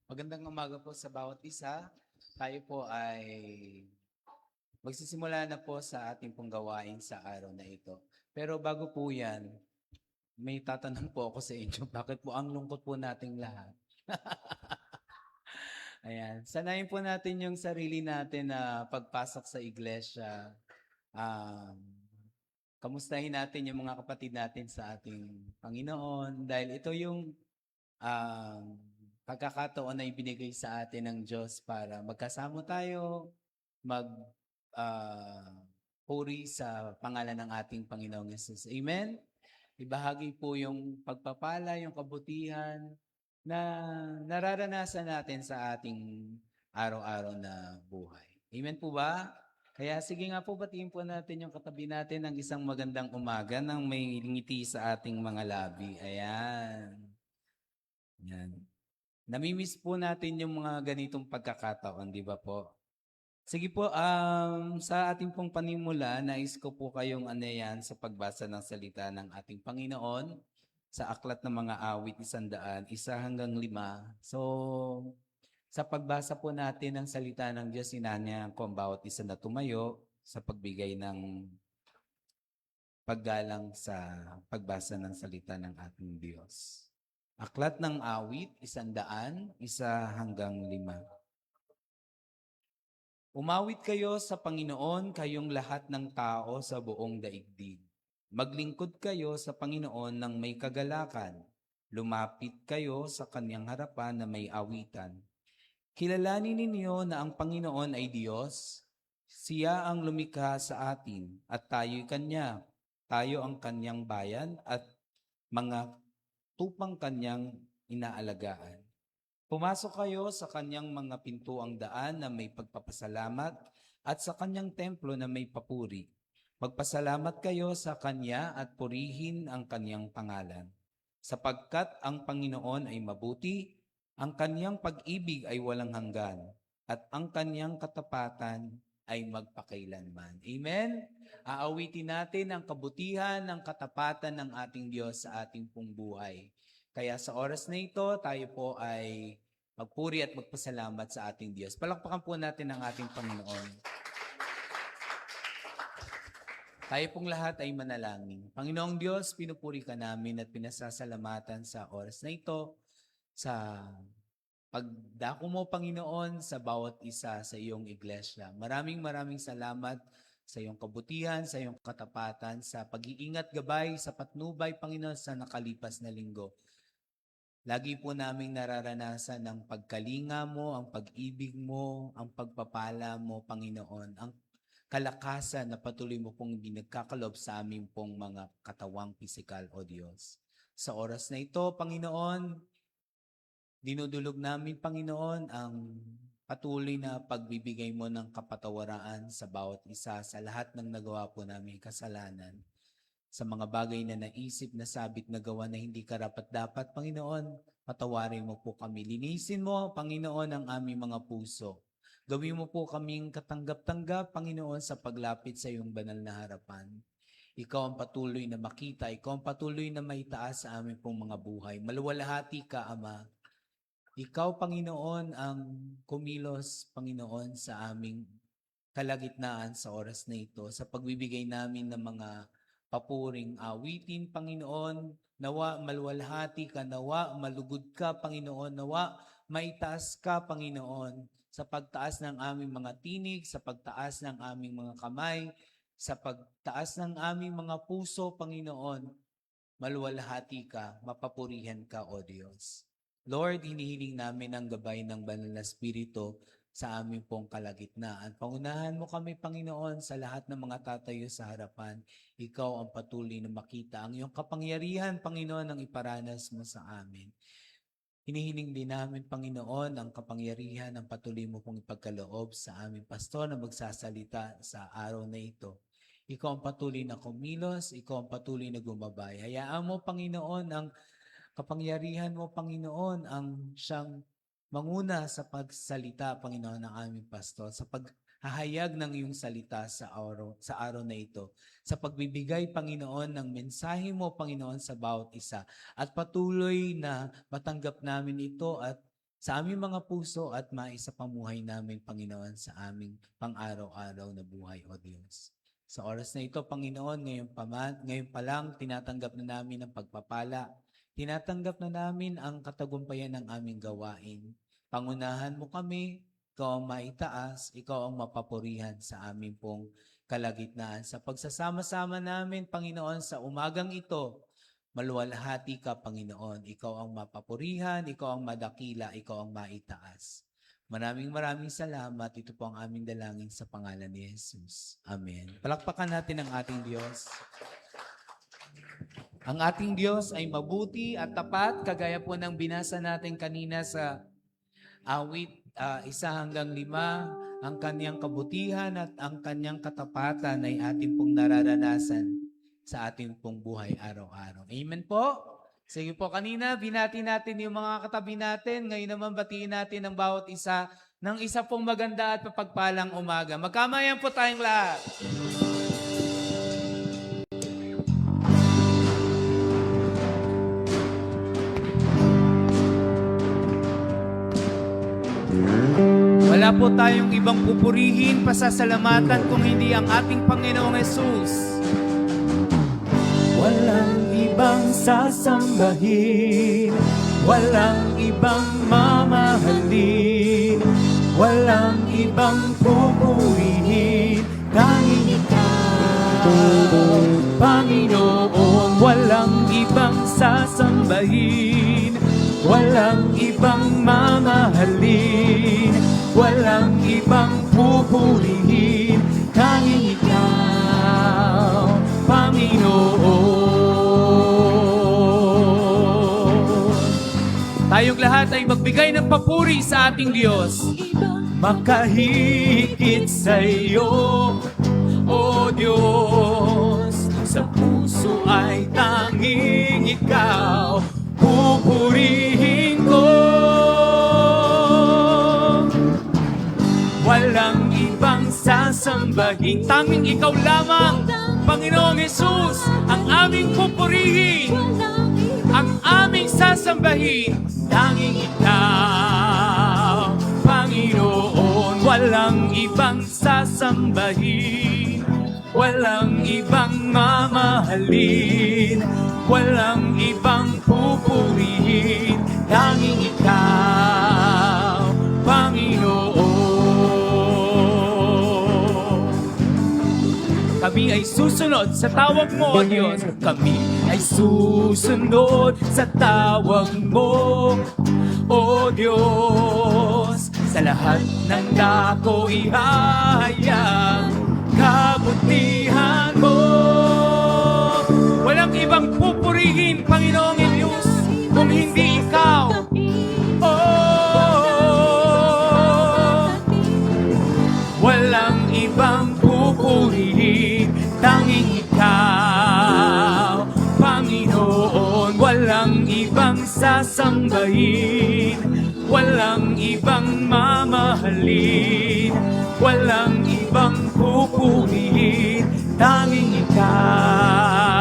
Magandang umaga po sa bawat isa. Tayo po ay magsisimula na po sa ating pong gawain sa araw na ito. Pero bago po yan, may tatanong po ako sa inyo. Bakit po ang lungkot po nating lahat? Ayan. Sanayin po natin yung sarili natin na pagpasok sa iglesia. Um, Kamustahin natin yung mga kapatid natin sa ating Panginoon. Dahil ito yung um, pagkakataon na ibinigay sa atin ng Diyos para magkasama tayo, mag ah, puri sa pangalan ng ating Panginoong Yesus. Amen? Ibahagi po yung pagpapala, yung kabutihan na nararanasan natin sa ating araw-araw na buhay. Amen po ba? Kaya sige nga po, batiin po natin yung katabi natin ng isang magandang umaga nang may ngiti sa ating mga labi. Ayan. Yan. Namimiss po natin yung mga ganitong pagkakataon, di ba po? Sige po, sa ating pong panimula, nais ko po kayong yan sa pagbasa ng salita ng ating Panginoon sa aklat ng mga awit 100, 1 hanggang 5. So, sa pagbasa po natin ng salita ng Diyos, inanya ko ang bawat isa na tumayo sa pagbigay ng paggalang sa pagbasa ng salita ng ating Diyos. Aklat ng awit, 100, 1 hanggang 5. Umawit kayo sa Panginoon, kayong lahat ng tao sa buong daigdig. Maglingkod kayo sa Panginoon ng may kagalakan. Lumapit kayo sa kanyang harapan na may awitan. Kilalanin ninyo na ang Panginoon ay Diyos. Siya ang lumikha sa atin at tayo'y Kanya. Tayo ang Kanyang bayan at mga tupang Kanyang inaalagaan. Pumasok kayo sa Kanyang mga pintuang daan na may pagpapasalamat at sa Kanyang templo na may papuri. Magpasalamat kayo sa Kanya at purihin ang Kanyang pangalan. Sapagkat ang Panginoon ay mabuti, ang Kanyang pag-ibig ay walang hanggan, at ang Kanyang katapatan ay magpakailanman. Amen? Aawitin natin ang kabutihan ng katapatan ng ating Diyos sa ating pong buhay. Kaya sa oras na ito, tayo po ay magpuri at magpasalamat sa ating Diyos. Palakpakan po natin ang ating Panginoon. Tayo pong lahat ay manalangin. Panginoong Diyos, pinupuri ka namin at pinasasalamatan sa oras na ito, sa pagdako mo, Panginoon, sa bawat isa sa iyong iglesia. Maraming salamat sa iyong kabutihan, sa iyong katapatan, sa pag-iingat gabay, sa patnubay, Panginoon, sa nakalipas na linggo. Lagi po naming nararanasan ang pagkalinga mo, ang pag-ibig mo, ang pagpapala mo, Panginoon, ang kalakasan na patuloy mo pong binagkakalob sa aming pong mga katawang pisikal, O Diyos. Sa oras na ito, Panginoon, dinudulog namin, Panginoon, ang patuloy na pagbibigay mo ng kapatawaraan sa bawat isa sa lahat ng nagawa po namin kasalanan. Sa mga bagay na naisip, nasabit, nagawa na hindi karapat-dapat, Panginoon, patawarin mo po kami. Linisin mo, Panginoon, ang aming mga puso. Gawin mo po kaming katanggap-tanggap, Panginoon, sa paglapit sa iyong banal na harapan. Ikaw ang patuloy na makita, ikaw ang patuloy na maitaas sa aming pong mga buhay. Maluwalhati ka, Ama. Ikaw, Panginoon, ang kumilos, Panginoon, sa aming kalagitnaan sa oras na ito, sa pagbibigay namin ng mga papuring awitin, Panginoon. Nawa maluwalhati ka, nawa malugod ka, Panginoon. Nawa maitaas ka, Panginoon, sa pagtaas ng aming mga tinig, sa pagtaas ng aming mga kamay, sa pagtaas ng aming mga puso, Panginoon. Maluwalhati ka, mapapurihan ka, O Diyos. Lord, hinihiling namin ang gabay ng Banal na Espiritu sa aming pong kalagitnaan. Pangunahan mo kami, Panginoon, sa lahat ng mga tatayo sa harapan. Ikaw ang patuloy na makita ang iyong kapangyarihan, Panginoon, ang iparanas mo sa amin. Hinihiling din namin, Panginoon, ang kapangyarihan ng patuloy mo pong ipagkaloob sa aming pastor na magsasalita sa araw na ito. Ikaw ang patuloy na kumilos, ikaw ang patuloy na gumabay. Hayaan mo, Panginoon, ang kapangyarihan mo, Panginoon, ang siyang manguna sa pagsalita, Panginoon, ng aming pastor, sa paghahayag ng iyong salita sa araw na ito, sa pagbibigay, Panginoon, ng mensahe mo, Panginoon, sa bawat isa. At patuloy na matanggap namin ito at sa aming mga puso at maisapamuhay namin, Panginoon, sa aming pang-araw-araw na buhay, O Diyos. Sa oras na ito, Panginoon, ngayon pa lang, tinatanggap na namin ang pagpapala. Tinatanggap na namin ang katagumpayan ng aming gawain. Pangunahan mo kami, ikaw ang maitaas, ikaw ang mapapurihan sa aming pong kalagitnaan. Sa pagsasama-sama namin, Panginoon, sa umagang ito, maluwalhati ka, Panginoon. Ikaw ang mapapurihan, ikaw ang madakila, ikaw ang maitaas. Maraming salamat. Ito po ang aming dalangin sa pangalan ni Jesus. Amen. Palakpakan natin ang ating Diyos. Ang ating Diyos ay mabuti at tapat, kagaya po ng binasa natin kanina sa awit 1-5. Ang kanyang kabutihan at ang kanyang katapatan ay ating pong nararanasan sa ating pong buhay araw-araw. Amen po? Sige po, kanina binati natin yung mga katabi natin. Ngayon naman batiin natin ang bawat isa ng isa pong maganda at mapagpalang umaga. Magkamayan po tayong lahat. Wala po tayong ibang pupurihin, pasasalamatan kung hindi ang ating Panginoong Hesus. Walang ibang sasambahin, walang ibang mamahalin, walang ibang pupurihin, tanging ikaw, Panginoon. Walang ibang sasambahin, walang ibang mamahalin, walang ibang pupurihin, tanging ikaw, Panginoon. Tayong lahat ay magbigay ng papuri sa ating Diyos. Makahigit sa iyo, O Diyos, sa puso ay tanging ikaw, pupurihin ko. Walang ibang sasambahin, tanging ikaw lamang, Panginoong Hesus, ang aming pupurihin, ang aming sasambahin, tanging ikaw, Panginoon. Walang ibang sasambahin, walang ibang mamahalin, walang ibang pupurihin, tanging ikaw, Panginoon. Kami ay susunod sa tawag mo, O Diyos. Kami ay susunod sa tawag mo, O Diyos. Sa lahat ng dako ihahayag kabutihan mo. Walang ibang pupurihin, Panginoong Diyos, kung hindi ikaw. Walang ibang pupurihin, tanging ikaw, Panginoon. Walang ibang sasambahin, walang ibang mamahalin, walang ibang pupurihin, tanging ikaw.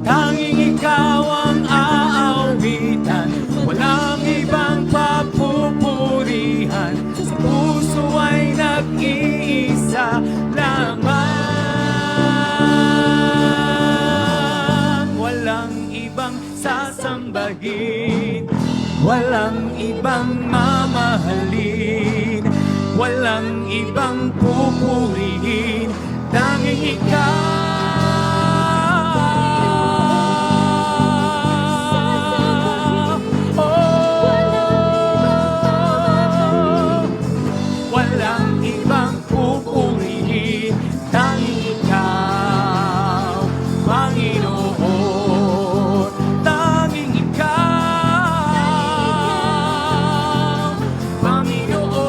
Tanging ikaw ang aawitan, walang ibang papupurihan. Sa puso ay nag-iisa lamang. Walang ibang sasambahin, walang ibang mamahalin, walang ibang pupurihin, tanging ikaw. Walang ibang pupurihin, tanging ikaw, Panginoon. Tanging ikaw, Panginoon.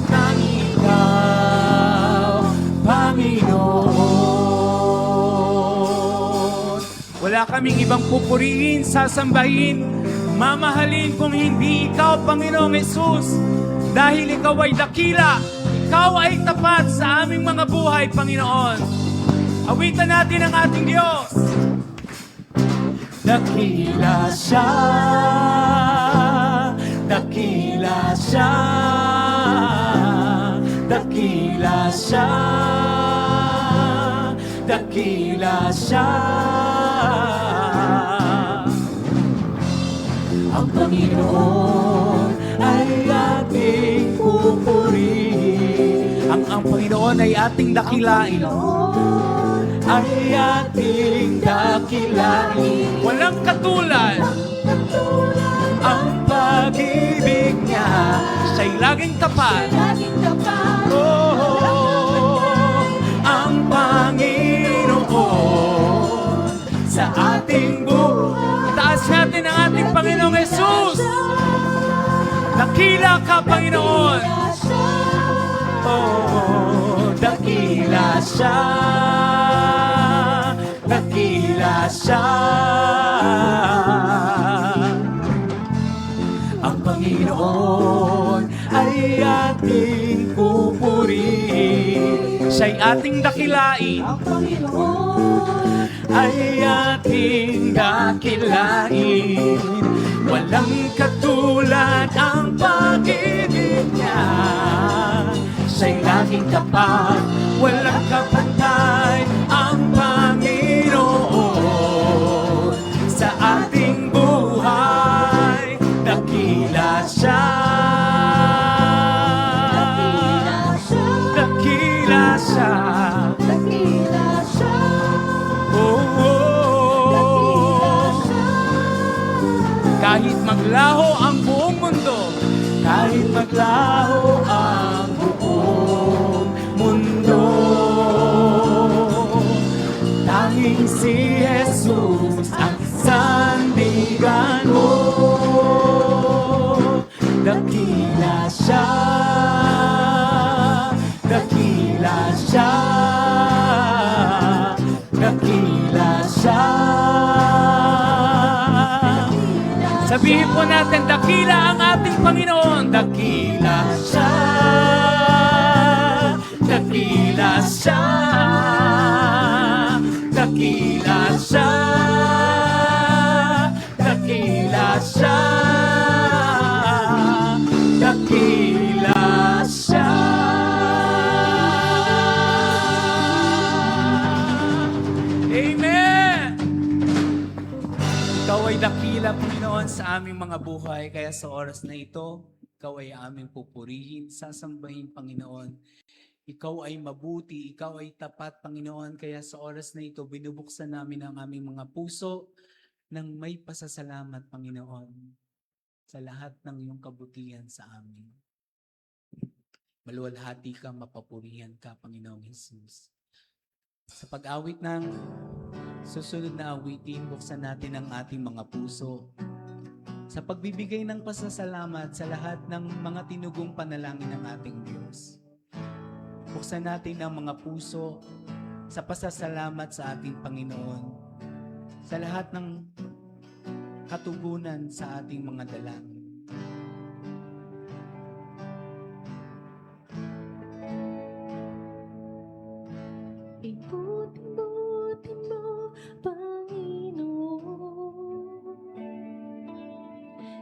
Tanging ikaw, Panginoon. Wala kaming ibang pupurihin, sasambahin, mamahalin kung hindi ikaw, Panginoong Hesus. Dahil ikaw ay dakila, ikaw ay tapat sa aming mga buhay, Panginoon. Awitan natin ang ating Diyos. dakila siya, dakila siya, dakila siya, dakila siya. Ang Panginoon ay ating pupurihin. Ang Panginoon ay ating dakilain. Ay ating dakilain. Walang katulad. Ang pag-ibig niya, Siya'y laging tapat. ang Panginoon sa ating buhay. Taas natin ang ating Panginoong Jesus. Dakila ka, Panginoon. Dakila siya, dakila siya. Ang Panginoon ay ating pupurihin. Siya'y ating dakilain. Ang Panginoon ay ating dakilain. Walang katulad ang pag-ibig niya. Siya'y laging tapat, walang kapantay ang Panginoon sa ating buhay. Dakila siya, dakila siya, Dakila siya, Kahit maglaho ang buong mundo, kahit maglaho ang buong mundo, tanging si Jesus ang sandigan mo. Dakila siya, dakila siya, dakila siya. sabihin po natin, dakila ang ating Panginoon. Dakila siya, dakila siya, dakila siya, dakila siya, dakila siya. Amen! Ikaw ay dakila, Panginoon, sa aming mga buhay. Kaya sa oras na ito, Ikaw ay aming pupurihin, sasambahin, Panginoon. Ikaw ay mabuti, Ikaw ay tapat, Panginoon. Kaya sa oras na ito, binubuksan namin ang aming mga puso ng may pasasalamat, Panginoon, sa lahat ng iyong kabutihan sa amin. Maluwalhati ka, mapapurihan ka, Panginoong Jesus. Sa pag-awit ng susunod na awitin, buksan natin ang ating mga puso sa pagbibigay ng pasasalamat sa lahat ng mga tinugong panalangin ng ating Diyos. Buksan natin ang mga puso sa pasasalamat sa ating Panginoon, sa lahat ng katugunan sa ating mga dalangin. Ibuti-buti mo, Panginoon,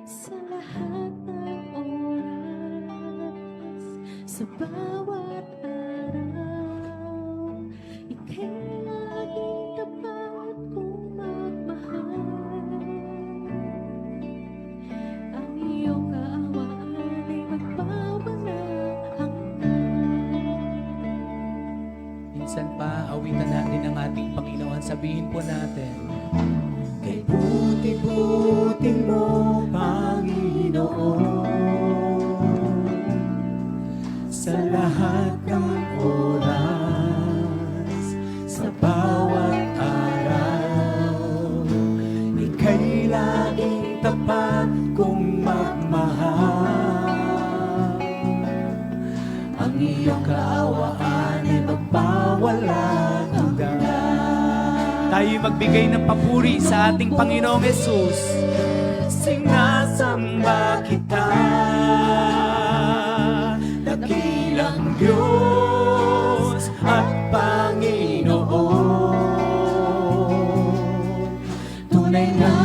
sa lahat ng oras, sa bawat araw. Ika'y laging tapat kong magmahal. Ang iyong kaawaan ay magpapalang hanggan. Minsan pa, awitan natin ang ating Panginoon. Sabihin po natin, Kay buti-buti mo, Panginoon, sa lahat ng oras, sa bawat araw, ika'y laging tapat kong magmahal. Ang iyong kaawaan ay magpawalang hanggan. tayo magbigay ng papuri sa ating Panginoong Jesus. Sinasamba kita, dakilang Diyos at Panginoon. Tunay na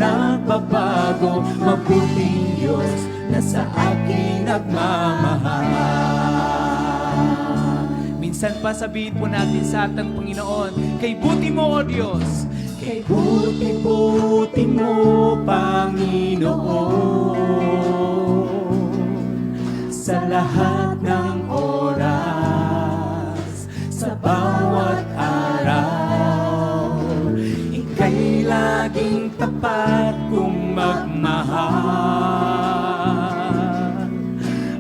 nagbabago, mabuting Diyos na sa akin nagmamahal. Minsan pa sabihin po natin sa ating Panginoon, kay buti mo, O Diyos. Kay buti-buti mo, Panginoon, sa lahat ng oras, sa bawat araw, ika'y laging tapat kong magmahal.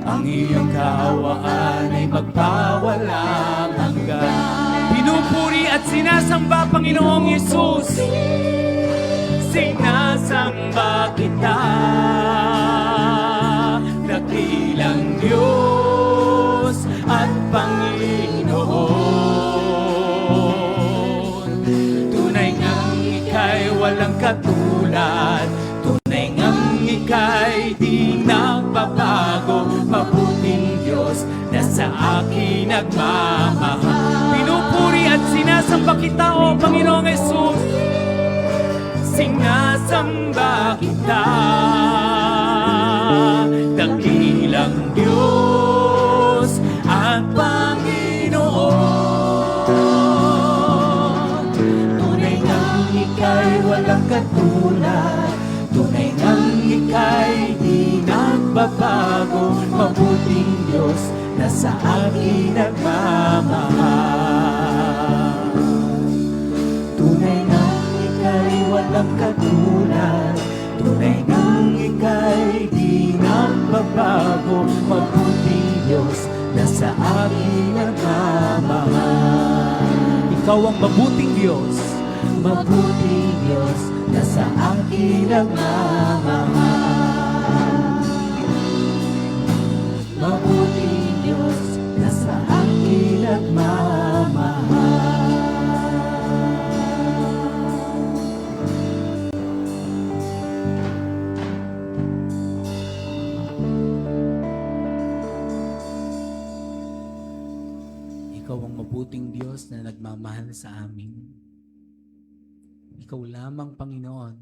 Ang iyong kaawaan ay magpawalang hanggan. Pinupuri at sinasamba, Panginoong Yesus. Sinasamba kita, dakilang Diyos at Panginoon. Tunay ngang ika'y walang katulad, tunay ngang ika'y di nagbabago, mabuting Diyos na sa akin nagmamahal. Pinupuri at sinasamba kita, O Panginoong Yesus. Sinasamba kita, dakilang Diyos at Panginoon. Tunay ngang ika'y walang katulad, tunay ngang ika'y di nagbabago, mabuting Diyos na sa akin nagmamahal. Tunay ngang ika'y walang katulad, tunay ngang ika'y di nagbabago, mabuting Diyos na sa akin nagmamahal. Ikaw ang mabuting Diyos. Mabuting Diyos na sa akin nagmamahal. Mabuting Diyos na sa akin nagmamahal. Ikaw ang mabuting Diyos na nagmamahal sa amin. Ikaw lamang, Panginoon,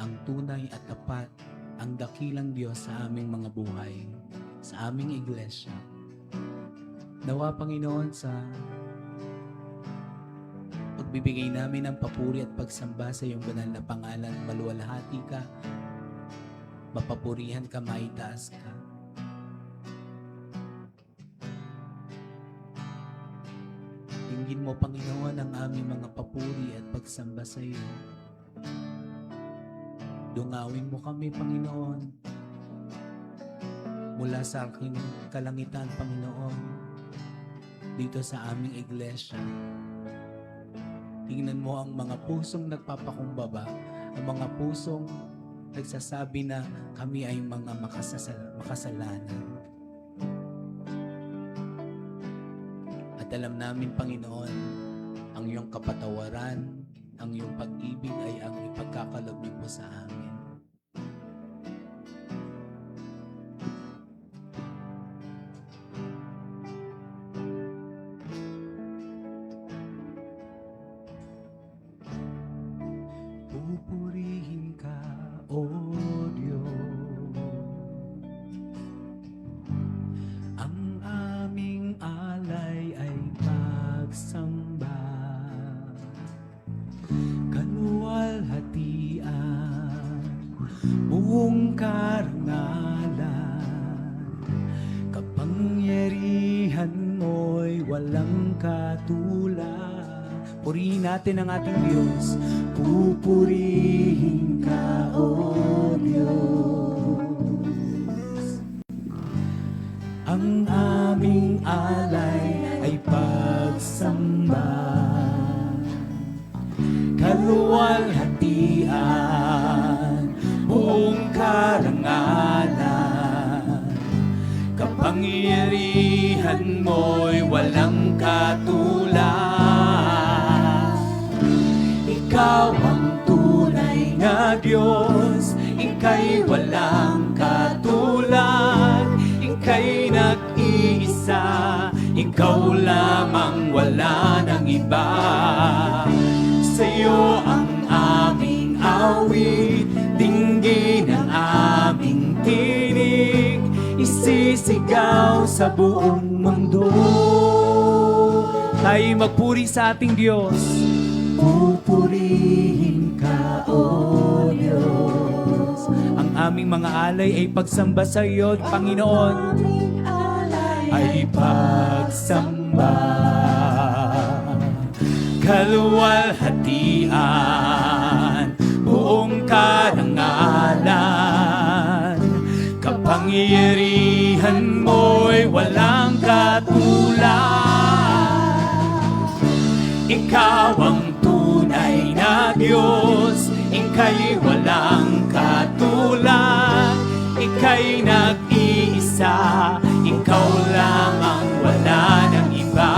ang tunay at tapat, ang dakilang Diyos sa aming mga buhay, sa aming iglesia. Nawa, Panginoon, sa pagbibigay namin ng papuri at pagsamba sa iyong banal na pangalan, maluwalhati ka, mapapurihan ka, maitaas ka. Tingin mo, Panginoon, ang aming mga papuri at pagsamba sa iyo. Dungawin mo kami, Panginoon, mula sa aking kalangitan, Panginoon, dito sa aming iglesia. Tingnan mo ang mga pusong nagpapakumbaba, ang mga pusong nagsasabi na kami ay mga makasalanan. At alam namin, Panginoon, ang iyong kapatawaran, ang iyong pag-ibig ay ang ipagkakalob niyo po sa amin. Pupurihin ka, O Diyos, ang aming alay ay pagsamba, kaluwalhatian, buong karangalan, kapangyarihan mo'y walang katulad. Purihin natin ang ating Diyos. Pupurihin ka, O Diyos. Ang aming alay ay pagsamba, kaluwalhatian, buong karangalan, kapangyarihan mo'y walang katulad. Ikaw ang tunay na Diyos, ika'y walang katulad, ika'y nag-iisa, ikaw lamang, wala nang iba. Sa'yo ang aming awit, dinggin ang aming tinig, isisigaw sa buong mundo. Tayo magpuri sa ating Diyos. Pupurihin ka, O Diyos. Ang aming mga alay ay pagsamba sa iyo, Panginoon. Ay pagsamba. Kaluwalhatian, buong karangalan, kapangyarihan mo'y walang katulad. Ikaw ang tunay na Diyos, ika'y walang katulad. Ika'y nag-iisa, ikaw lamang, wala nang iba.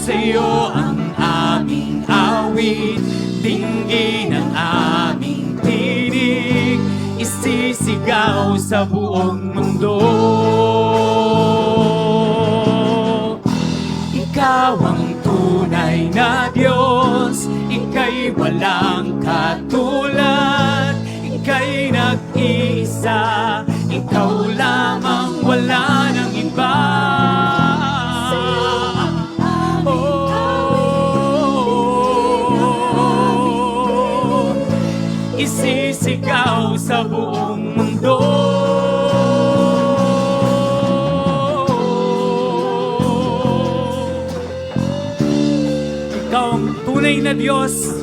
Sa'yo ang aming awit, dinggin ang aming tinig, isisigaw sa buong mundo. Ikaw ang tunay na Diyos, ika'y walang katulad. Ika'y nag-iisa, ikaw lamang, wala nang iba. Isisigaw sa buong mundo. Ikaw ang tunay na Diyos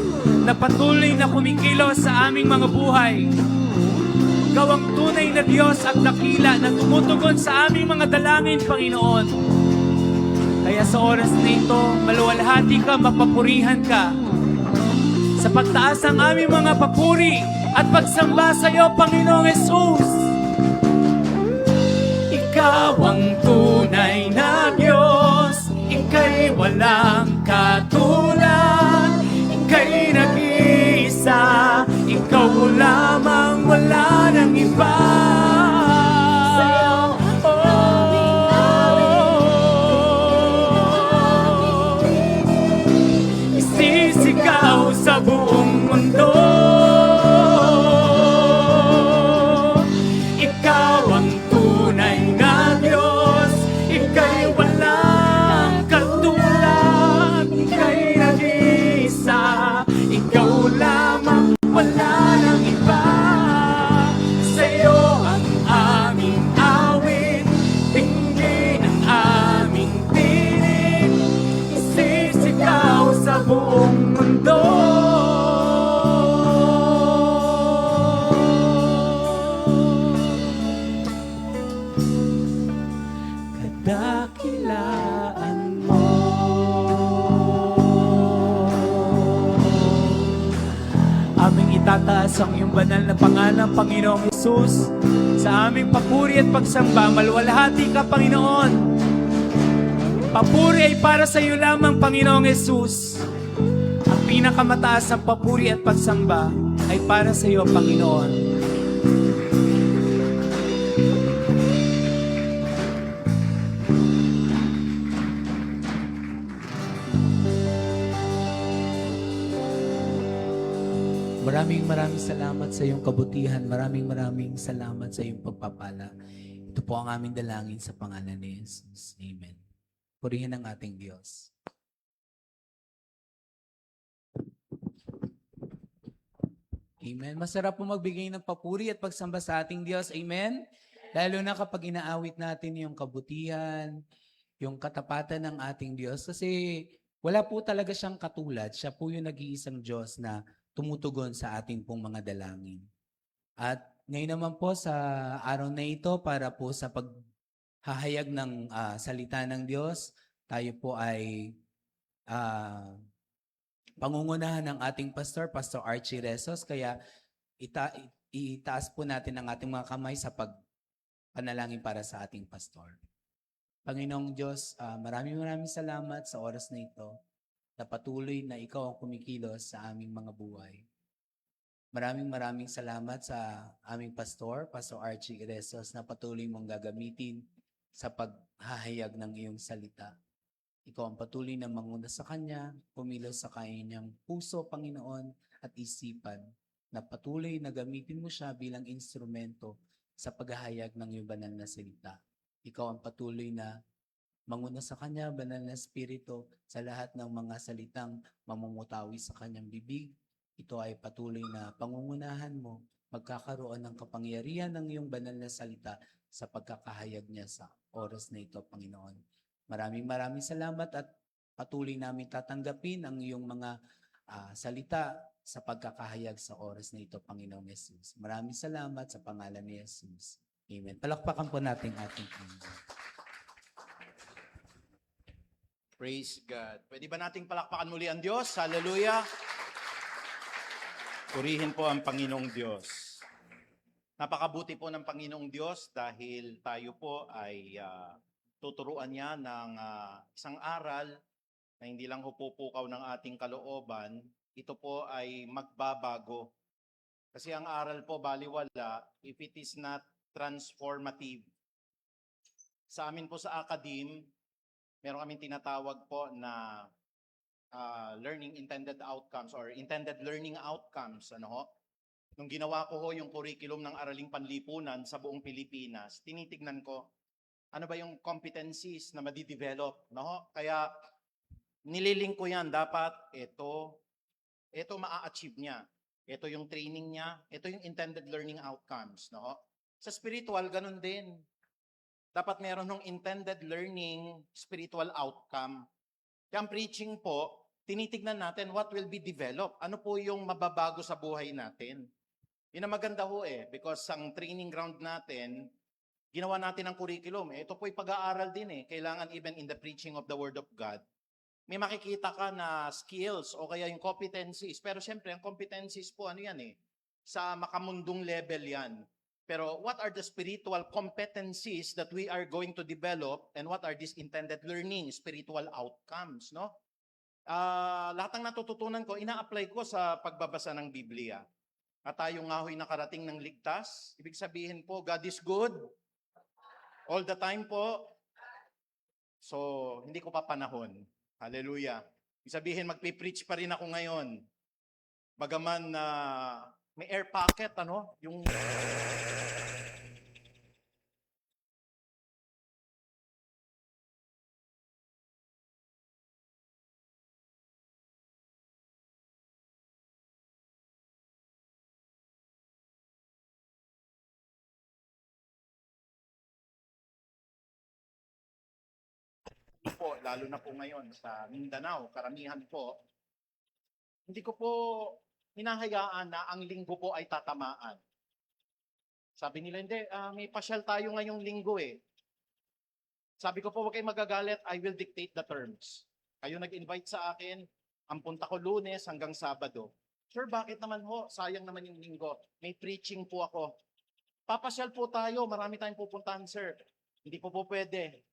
na patuloy na kumikilos sa aming mga buhay. Ikaw ang tunay na Diyos at dakila na tumutugon sa aming mga dalangin, Panginoon. Kaya sa oras na ito, maluwalhati ka, mapapurihan ka. Sa pagtaas ang aming mga papuri at pagsamba sa iyo, Panginoong Jesus. Ikaw ang tunay na Diyos, ika'y walang katulad. Ika'y nag-iisa, ikaw lamang, wala nang iba. Sa'yo ang aming awit, Isisigaw sa buong mundo. Ikaw ang tunay na Diyos, ika'y walang katulad. Ika'y nag-iisa, ikaw lamang, wala nang iba. Sa'yo ang aming awit, dinggin ang aming tinig, isisigaw sa buong mundo. Kadakilaan mo. Aming itataas ang iyong banal na pangalan, Panginoong Jesus. Sa aming papuri at pagsamba, maluwalhati ka, Panginoon. Papuri ay para sa iyo lamang, Panginoong Jesus. Ang pinakamataas ng papuri at pagsamba ay para sa iyo, Panginoon. Maraming salamat sa iyong kabutihan. Maraming salamat sa iyong pagpapala. Ito po ang aming dalangin sa pangalan ni Jesus. Amen. Purihin ang ating Diyos. Amen. Masarap po magbigay ng papuri at pagsamba sa ating Diyos. Amen. Lalo na kapag inaawit natin yung kabutihan, yung katapatan ng ating Diyos. Kasi wala po talaga siyang katulad. Siya po yung nag-iisang Diyos na tumutugon sa ating pong mga dalangin. At ngayon naman po sa araw na ito, para po sa paghahayag ng salita ng Diyos, tayo po ay pangungunahan ng ating pastor, Pastor Archie Rezos. Kaya itaas po natin ang ating mga kamay sa pagpanalangin para sa ating pastor. Panginoong Diyos, maraming salamat sa oras na ito na patuloy na ikaw ang kumikilos sa aming mga buhay. Maraming salamat sa aming pastor, Pastor Archie Rezos, na patuloy mong gagamitin sa paghahayag ng iyong salita. Ikaw ang patuloy na manguna sa kanya, kumilos sa kanyang puso, Panginoon, at isipan na patuloy na gamitin mo siya bilang instrumento sa paghahayag ng iyong banal na salita. Ikaw ang patuloy na manguna sa Kanya, banal na Espiritu, sa lahat ng mga salitang mamumutawi sa Kanyang bibig. Ito ay patuloy na pangungunahan mo, magkakaroon ng kapangyarihan ng iyong banal na salita sa pagkakahayag niya sa oras na ito, Panginoon. Maraming salamat at patuloy namin tatanggapin ang iyong mga salita sa pagkakahayag sa oras na ito, Panginoong Yesus. Maraming salamat sa pangalan ni Yesus. Amen. Palakpakan po natin ating Panginoon. Praise God. Pwede ba nating palakpakan muli ang Diyos? Hallelujah. Purihin po ang Panginoong Diyos. Napakabuti po ng Panginoong Diyos dahil tayo po ay tuturuan niya ng isang aral na hindi lang hupupukaw ng ating kalooban, ito po ay magbabago. Kasi ang aral po baliwala if it is not transformative. Sa amin po sa academe, meron kaming tinatawag po na learning intended outcomes or intended learning outcomes. Nung ginawa ko yung curriculum ng Araling Panlipunan sa buong Pilipinas, tinitignan ko ano ba yung competencies na madidevelop. Kaya nililink ko yan, dapat ito maa-achieve niya. Ito yung training niya, ito yung intended learning outcomes. Sa spiritual, ganun din. Dapat meron ng intended learning spiritual outcome. Kaya ang preaching po, tinitignan natin what will be developed. Ano po yung mababago sa buhay natin. Yun ang maganda because ang training ground natin, ginawa natin ang curriculum. Ito po yung pag-aaral din Kailangan even in the preaching of the Word of God, may makikita ka na skills o kaya yung competencies. Pero syempre, ang competencies po, sa makamundong level yan. Pero what are the spiritual competencies that we are going to develop and what are these intended learning, spiritual outcomes, lahat ng natututunan ko, ina-apply ko sa pagbabasa ng Biblia. At tayo nga ho'y nakarating ng ligtas. Ibig sabihin po, God is good. All the time po. So, hindi ko pa panahon. Hallelujah. Ibig sabihin, magpipreach pa rin ako ngayon. Bagaman na may air pocket, yung po, lalo na po ngayon sa Mindanao, karamihan po, hindi ko po hinahayaan na ang linggo po ay tatamaan. Sabi nila, hindi, may pasyal tayo ngayong linggo Sabi ko po, huwag kayong magagalit, I will dictate the terms. Kayo nag-invite sa akin, ang punta ko Lunes hanggang Sabado. Sir, bakit naman ho? Sayang naman yung linggo. May preaching po ako. Papasyal po tayo, marami tayong pupuntahan, sir. Hindi po pwede.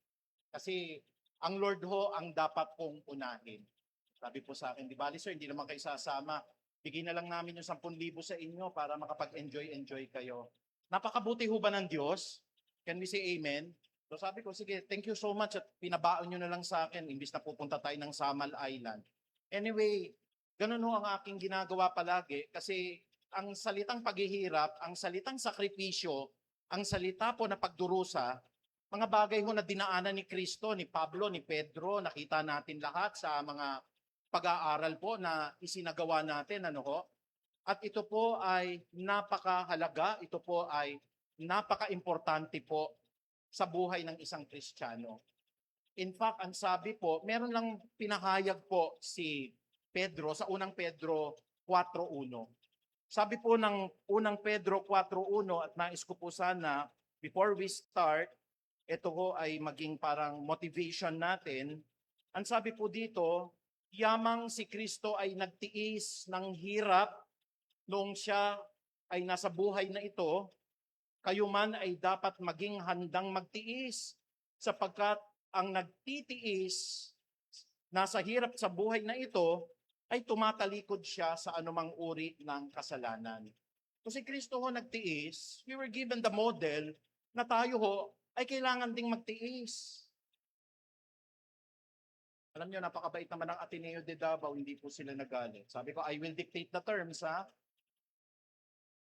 Kasi ang Lord ho ang dapat pong unahin. Sabi po sa akin, di bali sir, hindi naman kayo sasama. Bigyan na lang namin yung 10,000 sa inyo para makapag-enjoy kayo. Napakabuti ho ba ng Diyos? Can we say amen? So sabi ko, sige, thank you so much at pinabaon nyo na lang sa akin imbis na pupunta tayo ng Samal Island. Anyway, ganun ho ang aking ginagawa palagi kasi ang salitang paghihirap, ang salitang sakripisyo, ang salita po na pagdurusa, mga bagay ho na dinaanan ni Kristo, ni Pablo, ni Pedro, nakita natin lahat sa mga pag-aaral po na isinagawa natin. At ito po ay napakahalaga, ito po ay napaka-importante po sa buhay ng isang Kristiyano. In fact, ang sabi po, meron lang pinahayag po si Pedro sa unang Pedro 4.1. Sabi po ng unang Pedro 4.1 at nais ko po sana, before we start, ito ho ay maging parang motivation natin. Ang sabi po dito, yamang si Kristo ay nagtiis ng hirap noong siya ay nasa buhay na ito, kayo man ay dapat maging handang magtiis sapagkat ang nagtitiis nasa hirap sa buhay na ito ay tumatalikod siya sa anumang uri ng kasalanan. Kung si Kristo ho nagtiis, we were given the model na tayo ho ay kailangan ding magtiis. Alam niyo, napakabait naman ng Ateneo de Davao, hindi po sila nagalit. Sabi ko, I will dictate the terms, ha?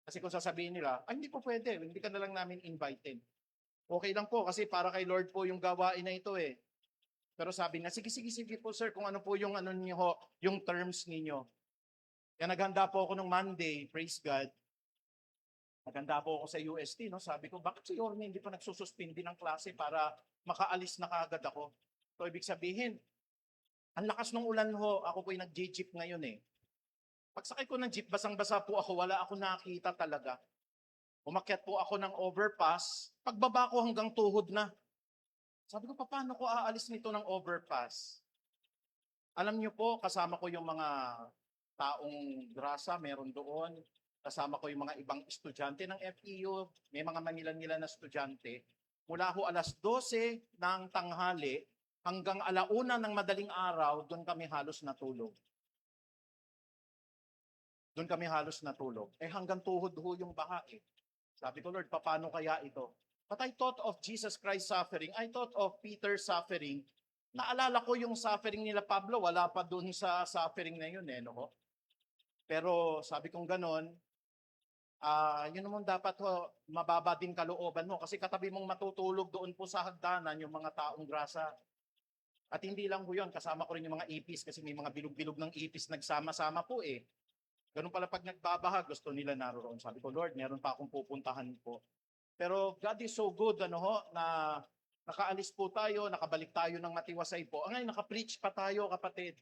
Kasi kung sasabihin nila, ay hindi po pwede, hindi ka na lang namin invited. Okay lang po, kasi para kay Lord po yung gawain na ito eh. Pero sabi niya, sige, sige, sige po sir, kung ano po yung ano niyo ho, yung terms ninyo. Kaya naghanda po ako nung Monday, praise God. Naghanda po ako sa UST, no? Sabi ko, bakit si Yorme hindi pa nagsususpindi ng klase para makaalis na kaagad ako? So ibig sabihin, ang lakas ng ulan ho, ako po'y nag-jeep ngayon eh. Pagsakay ko ng jeep, basang-basa po ako, wala ako nakita talaga. Umakyat po ako ng overpass, pagbaba ko hanggang tuhod na. Sabi ko, paano ko aalis nito ng overpass? Alam niyo po, kasama ko yung mga taong grasa, meron doon. Kasama ko yung mga ibang estudyante ng FEU, may mga Manila-Nila na estudyante. Mula ho alas 12 ng tanghali hanggang alauna ng madaling araw, doon kami halos natulog. Doon kami halos natulog. Eh hanggang tuhod ho yung baha eh. Sabi ko, Lord, paano kaya ito? But I thought of Jesus Christ suffering. I thought of Peter suffering. Naalala ko yung suffering nila Pablo. Wala pa doon sa suffering na yun eh. No? Pero sabi kong ganon, yun naman dapat ho, mababa din kalooban mo. Kasi katabi mong matutulog doon po sa hagdanan yung mga taong grasa. At hindi lang ho yun, kasama ko rin yung mga ipis kasi may mga bilog-bilog ng ipis nagsama-sama po eh. Ganun pala pag nagbabaha, gusto nila naroon. Sabi ko, Lord, meron pa akong pupuntahan po. Pero God is so good, ano ho, na nakaalis po tayo, nakabalik tayo ng matiwasay po. Ngayon, nakapreach pa tayo, kapatid.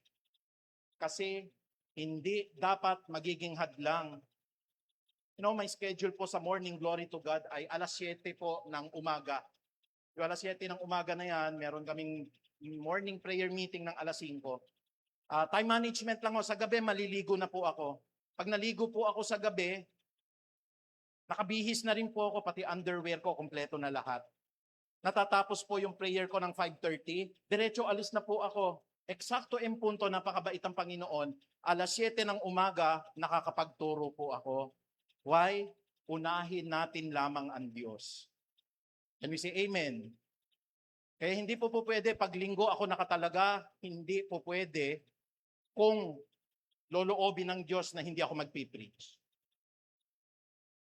Kasi hindi dapat magiging hadlang. You know, my schedule po sa morning, glory to God, ay alas 7 po ng umaga. Yung alas 7 ng umaga na yan, meron kaming morning prayer meeting ng alas 5. Time management lang ho, sa gabi maliligo na po ako. Pag naligo po ako sa gabi, nakabihis na rin po ako, pati underwear ko, kompleto na lahat. Natatapos po yung prayer ko ng 5:30, diretso alis na po ako. Eksakto en punto, napakabait ang Panginoon. Alas 7 ng umaga, nakakapagturo po ako. Why? Unahin natin lamang ang Diyos. Can we say amen? Kaya hindi po pwede, pag linggo ako nakatalaga, hindi po pwede kung loloobin ng Diyos na hindi ako magpipreach.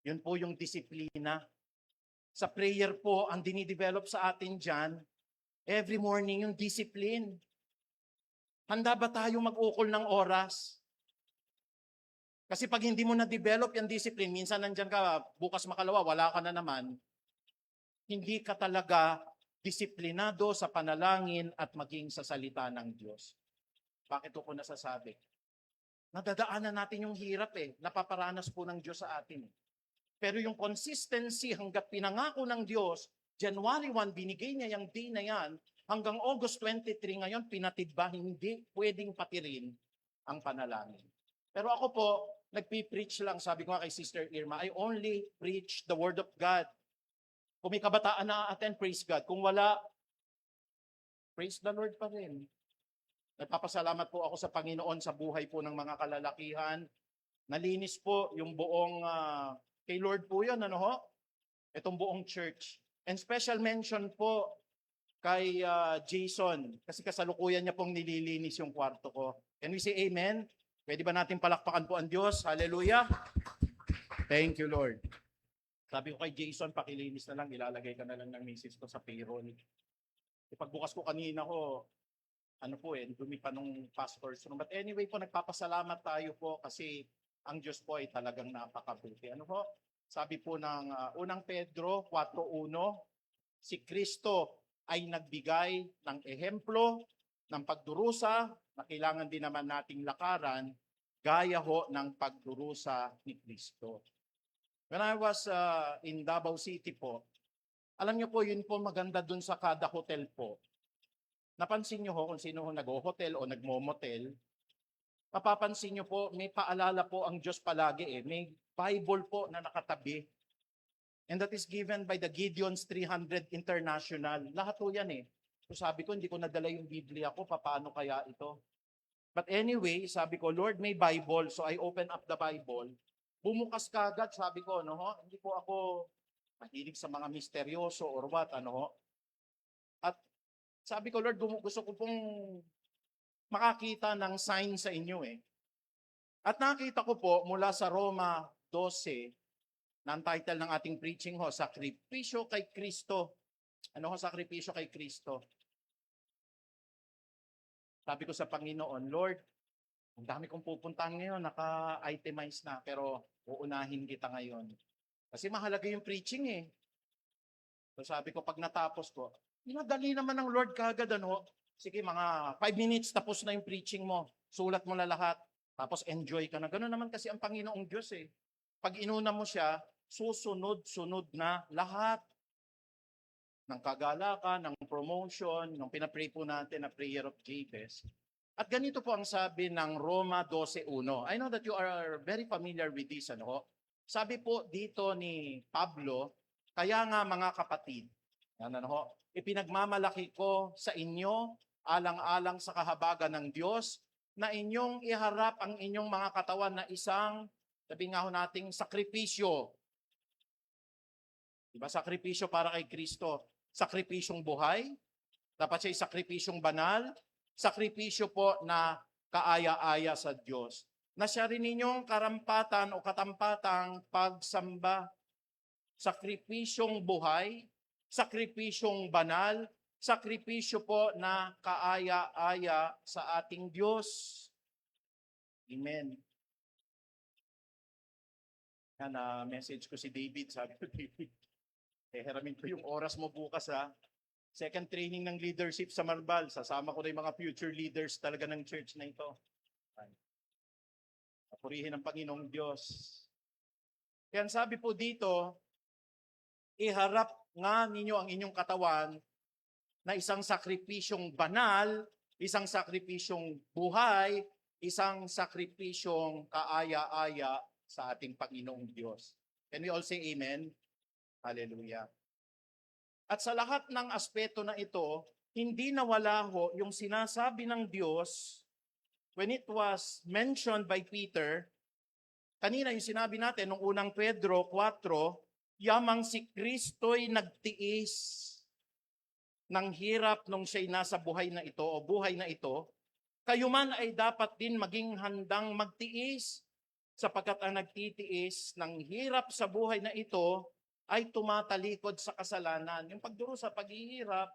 Yun po yung disiplina. Sa prayer po, ang dinidevelop sa atin dyan, every morning yung discipline. Handa ba tayo mag-ukol ng oras? Kasi pag hindi mo na-develop yung discipline, minsan nandyan ka, bukas makalawa, wala ka na naman, hindi ka talaga disiplinado sa panalangin at maging sa salita ng Diyos. Bakit ko nasasabi? Nadadaanan natin yung hirap eh. Napaparanas po ng Diyos sa atin. Pero yung consistency hanggat pinangako ng Diyos, January 1, binigay niya yung day na yan, hanggang August 23 ngayon, pinatid ba? Hindi pwedeng patirin ang panalangin. Pero ako po, nagpipreach lang. Sabi ko nga kay Sister Irma, I only preach the Word of God. Kung may kabataan na attend, praise God. Kung wala, praise the Lord pa rin. Nagpapasalamat po ako sa Panginoon sa buhay po ng mga kalalakihan. Nalinis po yung buong, kay Lord po yun, ano ho? Itong buong church. And special mention po kay Jason, kasi kasalukuyan niya pong nililinis yung kwarto ko. Can we say amen? Pwede ba natin palakpakan po ang Diyos? Hallelujah! Thank you, Lord. Sabi ko kay Jason, pakilinis na lang, ilalagay ka na lang ng misis ko sa payroll. Pagbukas ko kanina ko, ano po dumi pa nung pastor's room. But anyway po, nagpapasalamat tayo po kasi ang Diyos po ay talagang napakabuti. Ano po? Sabi po ng unang Pedro 4:1, si Kristo ay nagbigay ng ehemplo ng pagdurusa na kailangan din naman nating lakaran gaya ho ng pagdurusa ni Kristo. When I was in Davao City po, alam niyo po, yun po maganda dun sa kada hotel po. Napansin niyo ho kung sino ho nag-hotel o nagmo-motel, mapapansin niyo po, may paalala po ang Diyos palagi eh. May Bible po na nakatabi. And that is given by the Gideon's 300 International. Lahat po yan eh. So sabi ko, hindi ko nadala yung Biblia ko, paano kaya ito? But anyway, sabi ko, Lord, may Bible. So I open up the Bible. Bumukas kagad, sabi ko, ano ho? Hindi po ako mahilig sa mga misteryoso or what, ano ho? At sabi ko, Lord, gusto ko pong makakita ng sign sa inyo eh. At nakita ko po mula sa Roma 12, na ang title ng ating preaching ho, Sakripisyo kay Kristo. Ano ho, sakripisyo kay Kristo? Sabi ko sa Panginoon, Lord, ang dami kong pupuntahan ngayon, naka-itemize na, pero uunahin kita ngayon. Kasi mahalaga yung preaching eh. So sabi ko, pag natapos ko, minadali naman ng Lord kagad, ano? Sige, mga 5 minutes, tapos na yung preaching mo. Sulat mo na lahat. Tapos enjoy ka na. Ganun naman kasi ang Panginoong Diyos eh. Pag inuna mo siya, susunod-sunod na lahat ng kagalakan, ng promotion, ng pinapray po natin na prayer of Jabez. At ganito po ang sabi ng Roma 12:1. I know that you are very familiar with this. Ano? Sabi po dito ni Pablo, kaya nga mga kapatid, ano, ipinagmamalaki ko sa inyo, alang-alang sa kahabagan ng Diyos, na inyong iharap ang inyong mga katawan na isang, sabi nga ho nating, sakripisyo. Diba? Sakripisyo para kay Kristo. Sakripisyong buhay, dapat siya sakripisyong banal, sakripisyo po na kaaya-aya sa Diyos. Na siya rin ninyong karampatan o katampatang pagsamba. Sakripisyong buhay, sakripisyong banal, sakripisyo po na kaaya-aya sa ating Diyos. Amen. Yan na message ko si David, sabi ko, David, heramin ko yung oras mo bukas ha. Second training ng leadership sa Marbal. Sasama ko na yung mga future leaders talaga ng church na ito. Purihin ang Panginoong Diyos. Kaya sabi po dito, iharap nga ninyo ang inyong katawan na isang sakripisyong banal, isang sakripisyong buhay, isang sakripisyong kaaya-aya sa ating Panginoong Diyos. Can we all say amen? Hallelujah. At sa lahat ng aspeto na ito, hindi nawala ho yung sinasabi ng Diyos when it was mentioned by Peter. Kanina yung sinabi natin nung unang Pedro 4, yamang si Kristo'y nagtiis ng hirap nung siya'y nasa buhay na ito o buhay na ito, kayo man ay dapat din maging handang magtiis sapagkat ang nagtitiis ng hirap sa buhay na ito ay tumatalikod sa kasalanan. Yung pagduro sa paghihirap,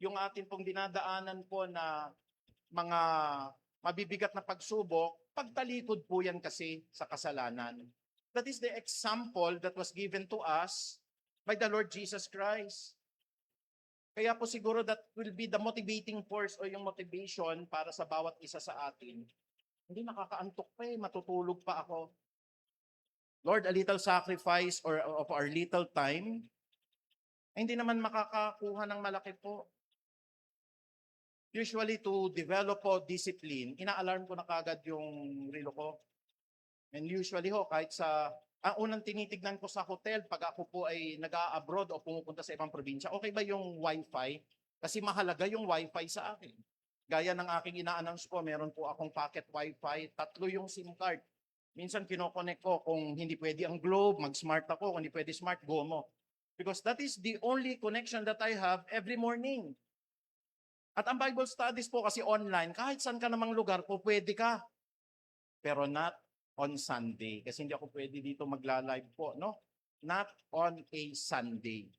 yung atin pong dinadaanan po na mga mabibigat na pagsubok, pagtalikod po yan kasi sa kasalanan. That is the example that was given to us by the Lord Jesus Christ. Kaya po siguro that will be the motivating force o yung motivation para sa bawat isa sa atin. Hindi nakakaantok pa eh, matutulog pa ako. Lord, a little sacrifice or of our little time, ay hindi naman makakakuha ng malaki po. Usually to develop po discipline, ina-alarm ko na kagad yung relo ko. And usually ho, kahit sa, ang unang tinitignan ko sa hotel, pag ako po ay nag-a-abroad o pumupunta sa ibang probinsya, okay ba yung wifi? Kasi mahalaga yung wifi sa akin. Gaya ng aking ina-announce po, meron po akong pocket wifi, 3 yung SIM card. Minsan kinokonek ko kung hindi pwede ang Globe, mag-smart ako, kung hindi pwede smart, GOMO. Because that is the only connection that I have every morning. At ang Bible studies po kasi online, kahit saan ka namang lugar po, pwede ka. Pero not on Sunday. Kasi hindi ako pwede dito magla-live po, no? Not on a Sunday.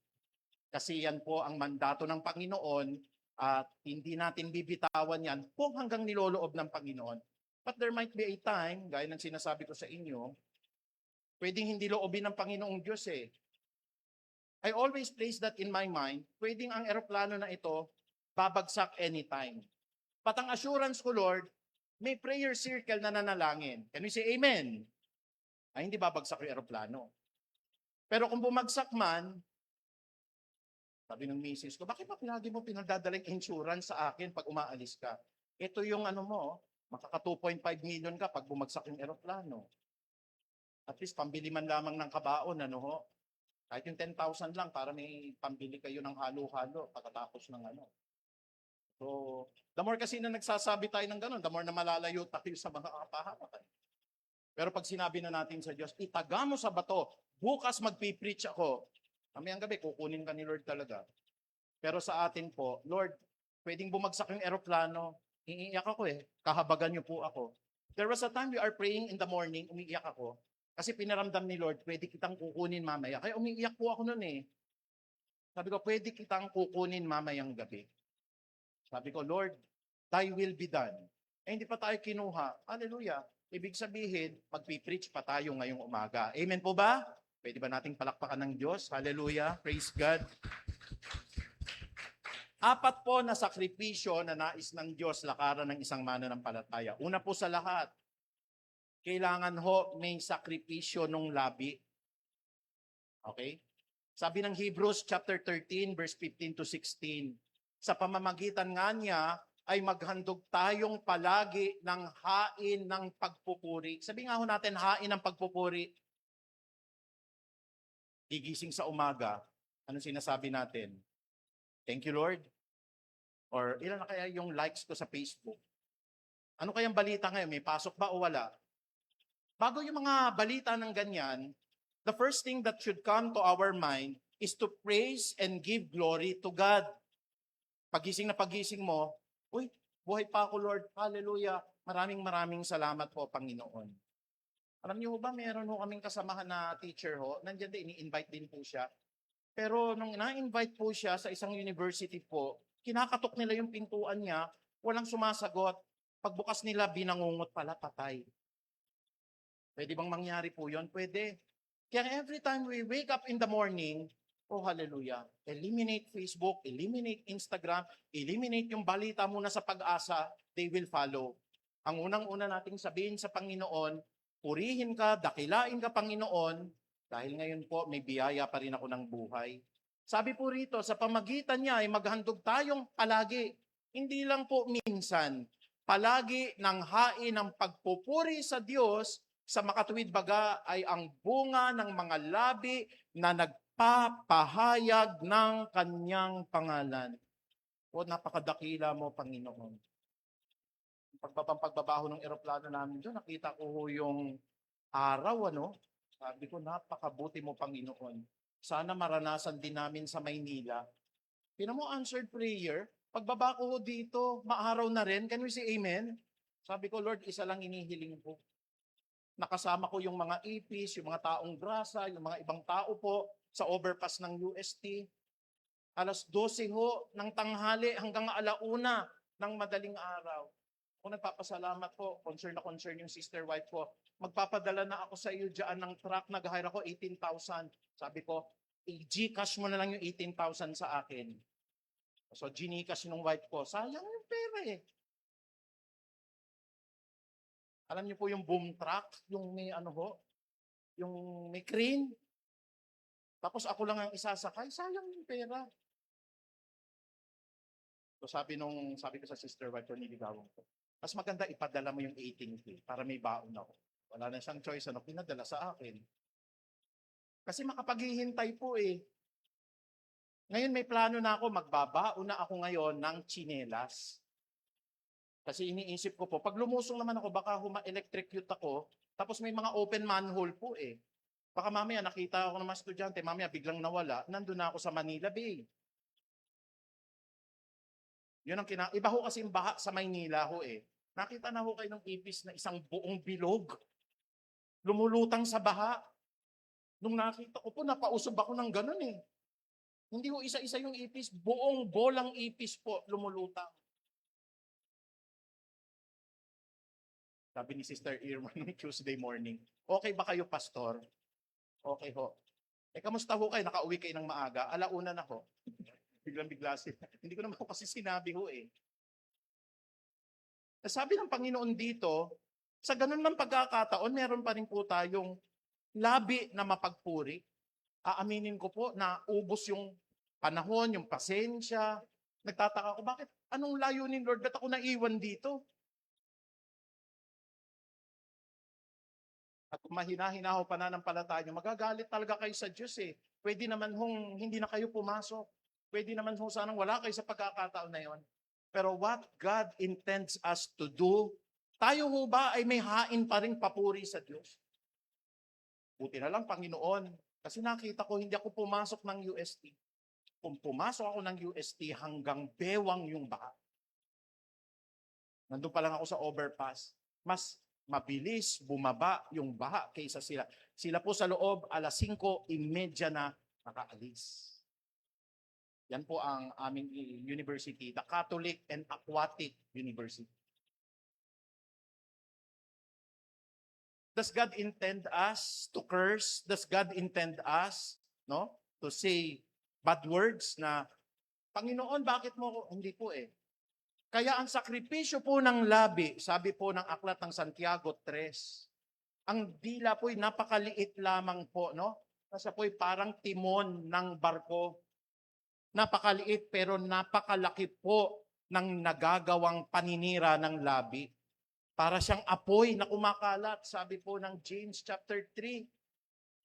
Kasi yan po ang mandato ng Panginoon at hindi natin bibitawan yan kung hanggang niloloob ng Panginoon. But there might be a time, gaya ng sinasabi ko sa inyo, pwedeng hindi loobin ng Panginoong Diyos eh. I always place that in my mind, pwedeng ang eroplano na ito, babagsak anytime. But ang assurance ko, Lord, may prayer circle na nanalangin. Can we say amen? Ay, hindi babagsak yung eroplano. Pero kung bumagsak man, sabi ng misis ko, bakit ba lagi mo pinagdadalang insurance sa akin pag umaalis ka? Ito yung ano mo, makaka 2.5 million ka pag bumagsak yung eroplano. At least pambili man lamang ng kabaon, ano ho? Kahit yung 10,000 lang para may pambili kayo ng halo-halo pagkatapos ng ano. So, the more kasi na nagsasabi tayo ng ganun, the more na malalayo tayo sa mga kapahamakan. Pero pag sinabi na natin sa Diyos, itaga mo sa bato, bukas magpipreach ako. Kamayang gabi, kukunin ka ni Lord talaga. Pero sa atin po, Lord, pwedeng bumagsak yung eroplano, Iiyak ako eh. Kahabagan niyo po ako. There was a time we are praying in the morning, umiiyak ako. Kasi pinaramdam ni Lord, pwede kitang kukunin mamaya. Kaya umiiyak po ako noon eh. Sabi ko, pwede kitang kukunin mamayang gabi. Sabi ko, Lord, thy will be done. Eh, hindi pa tayo kinuha. Hallelujah. Ibig sabihin, magpipreach pa tayo ngayong umaga. Amen po ba? Pwede ba nating palakpakan ng Diyos? Hallelujah. Praise God. Apat po na sakripisyo na nais ng Diyos lakaran ng isang mananampalataya. Una po sa lahat, kailangan ho may sakripisyo ng labi. Okay? Sabi ng Hebrews chapter 13 verse 15 to 16, sa pamamagitan nga niya ay maghandog tayong palagi ng hain ng pagpupuri. Sabi nga ho natin, hain ng pagpupuri. Gigising sa umaga, anong sinasabi natin? Thank you, Lord. Or ilan na kaya yung likes ko sa Facebook? Ano kayang balita ngayon? May pasok ba o wala? Bago yung mga balita ng ganyan, the first thing that should come to our mind is to praise and give glory to God. Pagising na pagising mo, uy, buhay pa ako, Lord. Hallelujah. Maraming salamat po, Panginoon. Alam niyo ba, meron ho kaming kasamahan na teacher ho, nandiyan din, ini-invite din po siya. Pero nung na-invite po siya sa isang university po, kinakatok nila yung pintuan niya, walang sumasagot. Pagbukas nila, binangungot pala, patay. Pwede bang mangyari po yon? Pwede. Kaya every time we wake up in the morning, oh hallelujah, eliminate Facebook, eliminate Instagram, eliminate yung balita muna sa Pag-asa, they will follow. Ang unang-una nating sabihin sa Panginoon, purihin ka, dakilain ka Panginoon, dahil ngayon po may biyaya pa rin ako ng buhay. Sabi po rito, sa pamagitan niya ay maghandog tayong palagi. Hindi lang po minsan, palagi ng hain ng pagpupuri sa Diyos sa makatuwid baga ay ang bunga ng mga labi na nagpapahayag ng kanyang pangalan. O napakadakila mo, Panginoon. Pagbabaho ng eroplano namin doon, nakita ko yung araw, ano? Sabi ko, napakabuti mo, Panginoon. Sana maranasan din namin sa Maynila. Tinan mo, answered prayer. Pagbaba ko dito, maaraw na rin. Can we say amen? Sabi ko, Lord, isa lang inihiling ko. Nakasama ko yung mga ipis, yung mga taong grasa, yung mga ibang tao po sa overpass ng UST. Alas 12 ho ng tanghali hanggang alauna ng madaling araw. Ako nagpapasalamat po, concern na concern yung sister wife ko. Magpapadala na ako sa iyo dyan ng truck, nag-hire ako 18,000. Sabi ko, i-Gcash mo na lang yung 18,000 sa akin. So, Gcash nung wife ko, sayang yung pera eh. Alam niyo po yung boom truck, yung may ano ho, yung may crane. Tapos ako lang ang isasakay, sayang yung pera. So sabi ko sa sister wife ko, niligawan ko, mas maganda ipadala mo yung 18K para may baon ako. Wala na siyang choice, ano, pinadala sa akin. Kasi makapaghihintay po eh. Ngayon may plano na ako, magbabaon na ako ngayon ng tsinelas. Kasi iniisip ko po, pag lumusong naman ako, baka electrocute ako, tapos may mga open manhole po eh. Baka mamaya nakita ako ng mga estudyante, mamaya biglang nawala, nandun na ako sa Manila Bay. Yun ang iba ho kasi yung baha sa Maynila ho eh. Nakita na ho kayo ng ipis na isang buong bilog. Lumulutang sa baha. Nung nakita ko po, napausob ako ng ganun eh. Hindi ho isa-isa yung ipis, buong bolang ipis po lumulutang. Sabi ni Sister Irma nung Tuesday morning, okay ba kayo, Pastor? Okay ho. Eh, kamusta ho kayo? Nakauwi kayo ng maaga? Alauna na ho. Biglang-bigla sila. Hindi ko naman kasi sinabi ho eh. Sabi ng Panginoon dito, sa ganun ng pagkakataon, meron pa rin po tayong labi na mapagpuri. Aaminin ko po na ubos yung panahon, yung pasensya. Nagtataka ko, bakit? Anong layunin, Lord? Ba't ako naiwan dito? At kung mahina-hina ho pananampalataya, magagalit talaga kayo sa Diyos eh. Pwede naman hong hindi na kayo pumasok. Pwede naman hong sanang wala kayo sa pagkakataon na yon. Pero what God intends us to do, tayo ho ba ay may hain pa rin papuri sa Diyos? Buti na lang, Panginoon, kasi nakita ko hindi ako pumasok ng UST. Kung pumasok ako ng UST, hanggang bewang yung baha. Nandun pa lang ako sa overpass. Mas mabilis bumaba yung baha kaysa sila. Sila po sa loob, 5:30 na nakaalis. Yan po ang aming university, the Catholic and Aquatic University. Does God intend us to curse? Does God intend us, no, to say bad words na, Panginoon, bakit mo ako? Hindi po eh. Kaya ang sakripisyo po ng labi, sabi po ng aklat ng Santiago 3, ang dila po'y napakaliit lamang po, no? Nasa po'y parang timon ng barko. Napakaliit pero napakalaki po ng nagagawang paninira ng labi. Para siyang apoy na kumakalat, sabi po ng James chapter 3.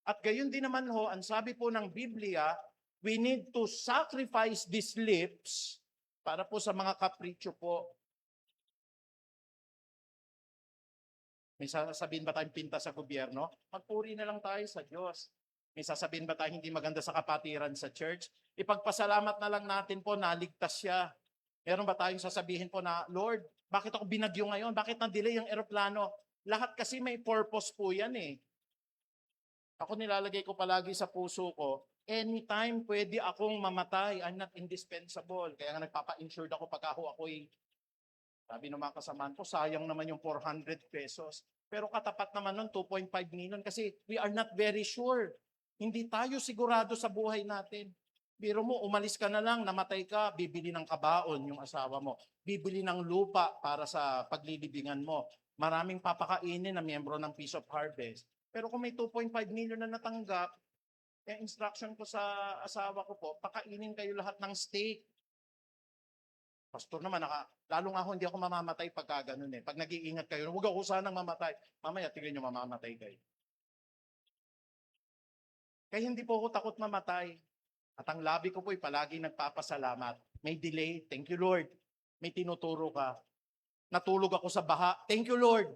At gayon din naman ho, ang sabi po ng Biblia, we need to sacrifice these lips para po sa mga kapritsyo po. May sasabihin ba tayong pinta sa gobyerno? Magpuri na lang tayo sa Diyos. May sasabihin ba tayo hindi maganda sa kapatiran sa church? Ipagpasalamat na lang natin po na ligtas siya. Meron ba tayong sasabihin po na, Lord, bakit ako binagyo ngayon? Bakit na-delay ang eroplano? Lahat kasi may purpose po yan eh. Ako nilalagay ko palagi sa puso ko, anytime pwede akong mamatay, I'm not indispensable. Kaya nga nagpapa-insured ako pag ako'y, sabi ng mga kasamaan ko, sayang naman yung 400 pesos. Pero katapat naman nun, 2.5 million kasi we are not very sure. Hindi tayo sigurado sa buhay natin. Biro mo, umalis ka na lang, namatay ka, bibili ng kabaon yung asawa mo. Bibili ng lupa para sa paglilibingan mo. Maraming papakainin na miyembro ng Peace of Harvest. Pero kung may 2.5 million na natanggap, yung instruction ko sa asawa ko po, pakainin kayo lahat ng steak. Pastor naman, lalo nga ako, hindi ako mamamatay pagka ganun eh. Pag nag-iingat kayo, huwag ako sanang mamatay. Mamaya, tingnan nyo, mamamatay kayo. Kaya hindi po ako takot mamatay. At ang labi ko po'y palagi nagpapasalamat. May delay, thank you Lord. May tinuturo ka. Natulog ako sa baha, thank you Lord.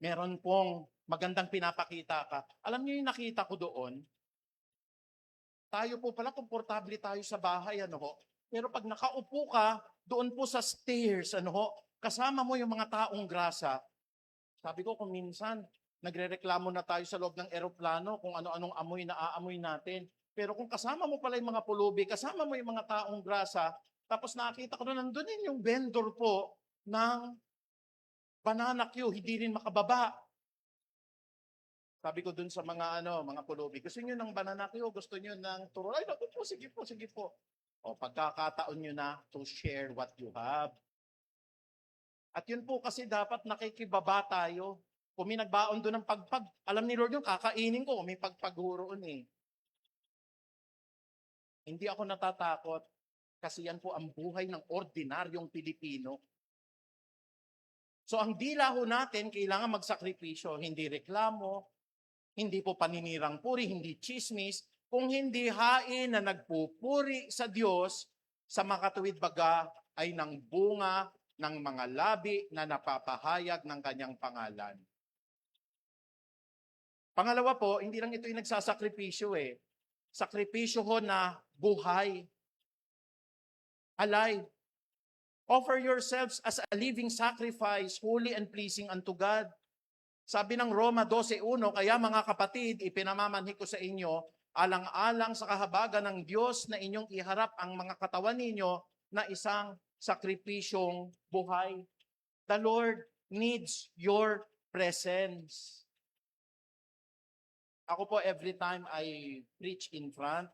Meron pong magandang pinapakita ka. Alam niyo yung nakita ko doon? Tayo po pala, komportable tayo sa bahay, ano ho? Pero pag nakaupo ka, doon po sa stairs, ano ho? Kasama mo yung mga taong grasa. Sabi ko kung minsan, nagrereklamo na tayo sa loob ng eroplano kung ano-anong amoy na aamoy natin. Pero kung kasama mo pala yung mga pulubi, kasama mo yung mga taong grasa, tapos nakita ko na nandun din yung vendor po ng banana Q, hindi rin makababa. Sabi ko dun sa mga mga pulubi, gusto niyo ng banana Q, gusto niyo ng turo? Ay, naku po, sige po, sige po. O pagkakataon niyo na to share what you have. At yun po kasi dapat nakikibaba tayo. Kung may nagbaon doon ng pagpag, alam ni Lord yung kakainin ko, may pagpaghuroon eh. Hindi ako natatakot kasi yan po ang buhay ng ordinaryong Pilipino. So ang dila ho natin, kailangan magsakripisyo, hindi reklamo, hindi po paninirang puri, hindi chismis, kung hindi hain na nagpupuri sa Diyos, sa makatuwid baga ay ng bunga ng mga labi na napapahayag ng kanyang pangalan. Pangalawa po, hindi lang ito yung nagsasakripisyo eh. Sakripisyo ho na buhay. Alive. Offer yourselves as a living sacrifice, holy and pleasing unto God. Sabi ng Roma 12:1, kaya mga kapatid, ipinamamanhi ko sa inyo, alang-alang sa kahabagan ng Diyos na inyong iharap ang mga katawan ninyo na isang sakripisyong buhay. The Lord needs your presence. Ako po, every time I preach in front,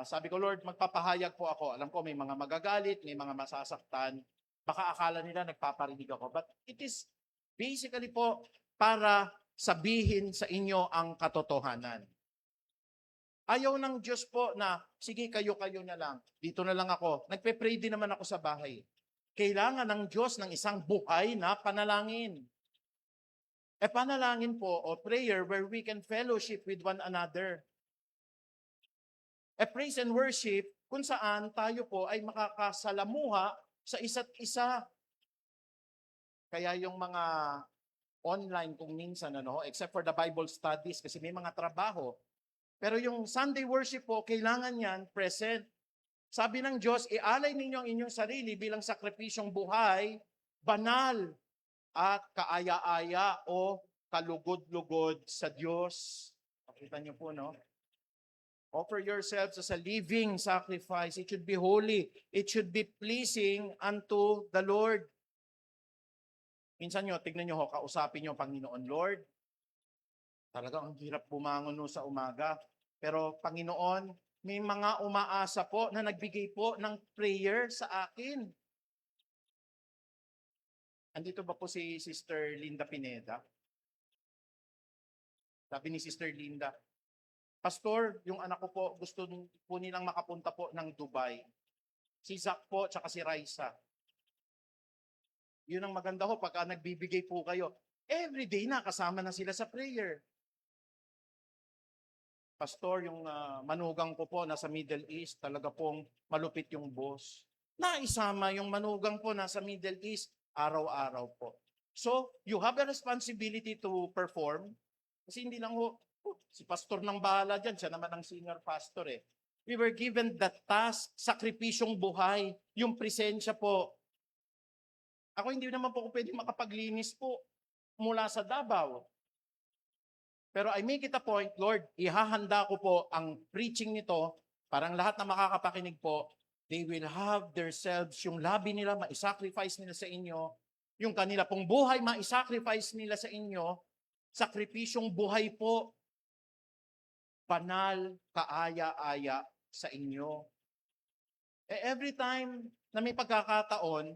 sabi ko, Lord, magpapahayag po ako. Alam ko, may mga magagalit, may mga masasaktan. Baka akala nila nagpaparinig ako. But it is basically po para sabihin sa inyo ang katotohanan. Ayaw ng Diyos po na, sige, kayo-kayo na lang. Dito na lang ako. Nagpe-pray din naman ako sa bahay. Kailangan ng Diyos ng isang buhay na panalangin. Panalangin po o prayer where we can fellowship with one another. Praise and worship kung saan tayo po ay makakasalamuha sa isa't isa. Kaya yung mga online kung minsan, except for the Bible studies kasi may mga trabaho. Pero yung Sunday worship po, kailangan yan present. Sabi ng Diyos, ialay ninyo ang inyong sarili bilang sakripisyong buhay, banal, at kaaya-aya o kalugod-lugod sa Diyos. Pakita niyo po, no? Offer yourselves as a living sacrifice. It should be holy. It should be pleasing unto the Lord. Minsan nyo, tignan nyo ho, kausapin nyo ang Panginoon, Lord, talagang ang hirap bumangon no sa umaga. Pero Panginoon, may mga umaasa po na nagbigay po ng prayer sa akin. Andito ba po si Sister Linda Pineda? Sabi ni Sister Linda, Pastor, yung anak ko po, gusto po nilang makapunta po ng Dubai. Si Zach po, tsaka si Raisa. Yun ang maganda ho, pagka nagbibigay po kayo, every day na kasama na sila sa prayer. Pastor, yung manugang ko po nasa Middle East, talaga pong malupit yung boss. Naisama yung manugang po nasa Middle East, araw-araw po. So, you have a responsibility to perform. Kasi hindi lang ho, si pastor nang bahala dyan, siya naman ang senior pastor eh. We were given the task, sakripisyong buhay, yung presensya po. Ako hindi naman po pwede makapaglinis po mula sa Davao. Pero I make it a point, Lord, ihahanda ko po ang preaching nito, parang lahat na makakapakinig po, they will have themselves, yung labi nila, ma-sacrifice nila sa inyo, yung kanila pong buhay, ma-sacrifice nila sa inyo, sakripisyong buhay po, banal, kaaya-aya sa inyo. Every time na may pagkakataon,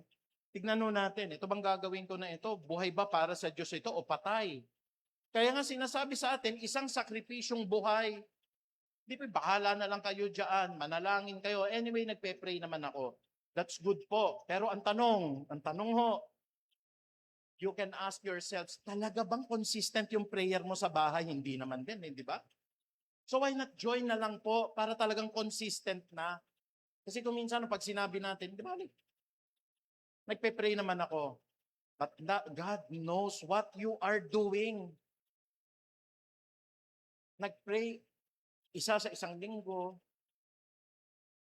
tignan nun natin, ito bang gagawin ko na ito? Buhay ba para sa Diyos ito o patay? Kaya nga sinasabi sa atin, isang sakripisyong buhay. Di ba, bahala na lang kayo dyan, manalangin kayo. Anyway, nagpe-pray naman ako. That's good po. Pero ang tanong ho, you can ask yourselves, talaga bang consistent yung prayer mo sa bahay? Hindi naman din, di ba? So why not join na lang po para talagang consistent na? Kasi kung minsan, pag sinabi natin, di ba, nagpe-pray naman ako. But God knows what you are doing. Nag-pray, isa sa isang linggo.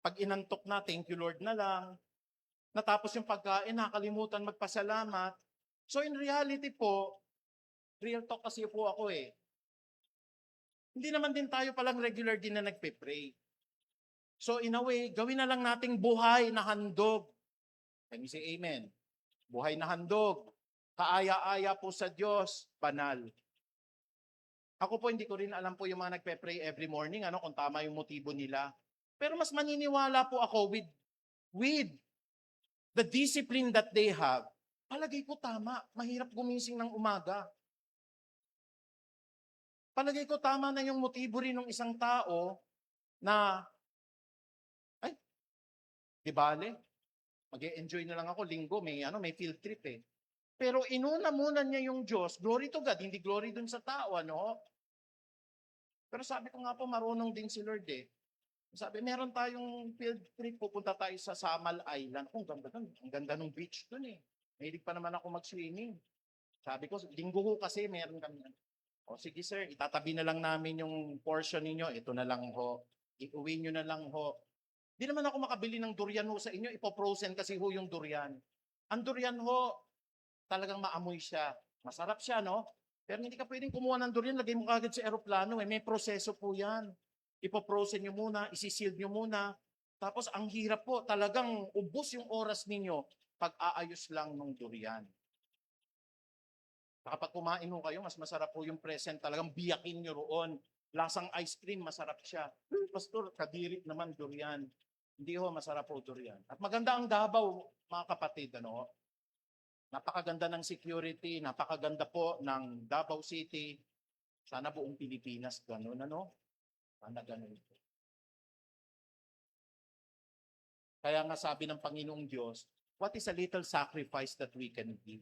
Pag inantok na, thank you Lord na lang. Natapos yung pagkain, nakalimutan magpasalamat. So in reality po, real talk kasi po ako eh. Hindi naman din tayo palang regular din na nagpe-pray. So in a way, gawin na lang nating buhay na handog. Can you say amen? Buhay na handog. Kaaya-aya po sa Diyos, banal. Ako po, hindi ko rin alam po yung mga nagpe-pray every morning, kung tama yung motibo nila. Pero mas maniniwala po ako with the discipline that they have. Palagay ko tama. Mahirap gumising ng umaga. Palagay ko tama na yung motibo rin ng isang tao na, di bale, mag-e-enjoy na lang ako, linggo, may field trip eh. Pero inuna muna niya yung Diyos, glory to God, hindi glory dun sa tao, Pero sabi ko nga po, marunong din si Lord eh. Sabi, meron tayong field trip, pupunta tayo sa Samal Island. Ang ganda dun, ang ganda ng beach dun eh. Mahilig pa naman ako mag-swimming. Sabi ko, linggo ko kasi meron kami. O sige sir, itatabi na lang namin yung portion ninyo, ito na lang ho. Iuwi nyo na lang ho. Di naman ako makabili ng durian ho sa inyo, ipoprosen kasi ho yung durian. Ang durian ho, talagang maamoy siya. Masarap siya, no? Pero hindi ka pwedeng kumuha ng durian, lagay mo kagad sa aeroplano. May proseso po yan. Ipoprosen nyo muna, isisealed nyo muna. Tapos ang hirap po, talagang ubos yung oras ninyo pag aayos lang ng durian. Kapag kumain mo kayo, mas masarap po yung present. Talagang biyakin nyo roon. Lasang ice cream, masarap siya. Pastor, kadirit naman durian. Hindi ho, masarap po durian. At maganda ang Davao, mga kapatid, Napakaganda ng security, napakaganda po ng Davao City. Sana buong Pilipinas ganun, Sana ganun po. Kaya nga sabi ng Panginoong Diyos, what is a little sacrifice that we can give?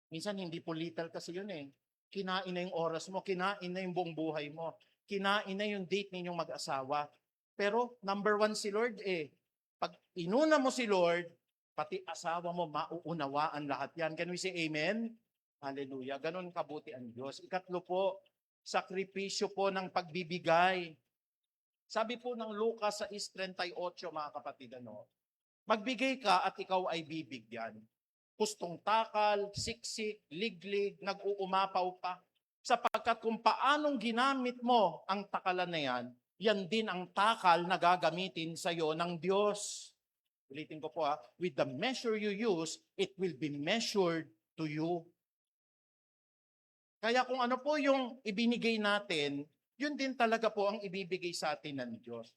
Minsan hindi po little kasi yun eh. Kinain na yung oras mo, kinain na yung buong buhay mo, kinain na yung date ninyong mag-asawa. Pero number one si Lord eh. Pag inuna mo si Lord, pati asawa mo, mauunawaan lahat yan. Can we say amen? Hallelujah. Ganon kabuti ang Diyos. Ikatlo po, sakripisyo po ng pagbibigay. Sabi po ng Lucas 6:38, mga kapatid, magbigay ka at ikaw ay bibigyan. Pustong takal, siksik, liglig, nag-uumapaw pa. Sapagkat kung paanong ginamit mo ang takalan na yan, yan din ang takal na gagamitin sa iyo ng Diyos. Ulitin ko po with the measure you use, it will be measured to you. Kaya kung ano po yung ibinigay natin, yun din talaga po ang ibibigay sa atin ng Diyos.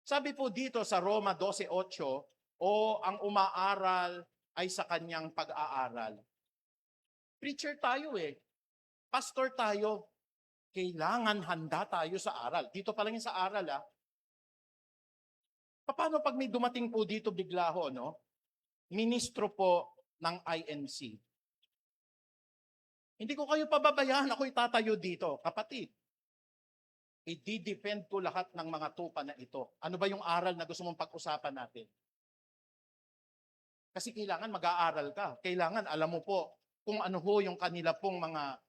Sabi po dito sa Roma 12:8, ang umaaral ay sa kanyang pag-aaral. Preacher tayo pastor tayo. Kailangan handa tayo sa aral. Dito pa lang yung sa aral Paano pag may dumating po dito bigla ministro po ng INC? Hindi ko kayo pababayaan, ako'y tatayo dito. Kapatid, i-defend ko lahat ng mga tupa na ito. Ano ba yung aral na gusto mong pag-usapan natin? Kasi kailangan mag-aaral ka. Kailangan alam mo po kung ano ho yung kanila pong mga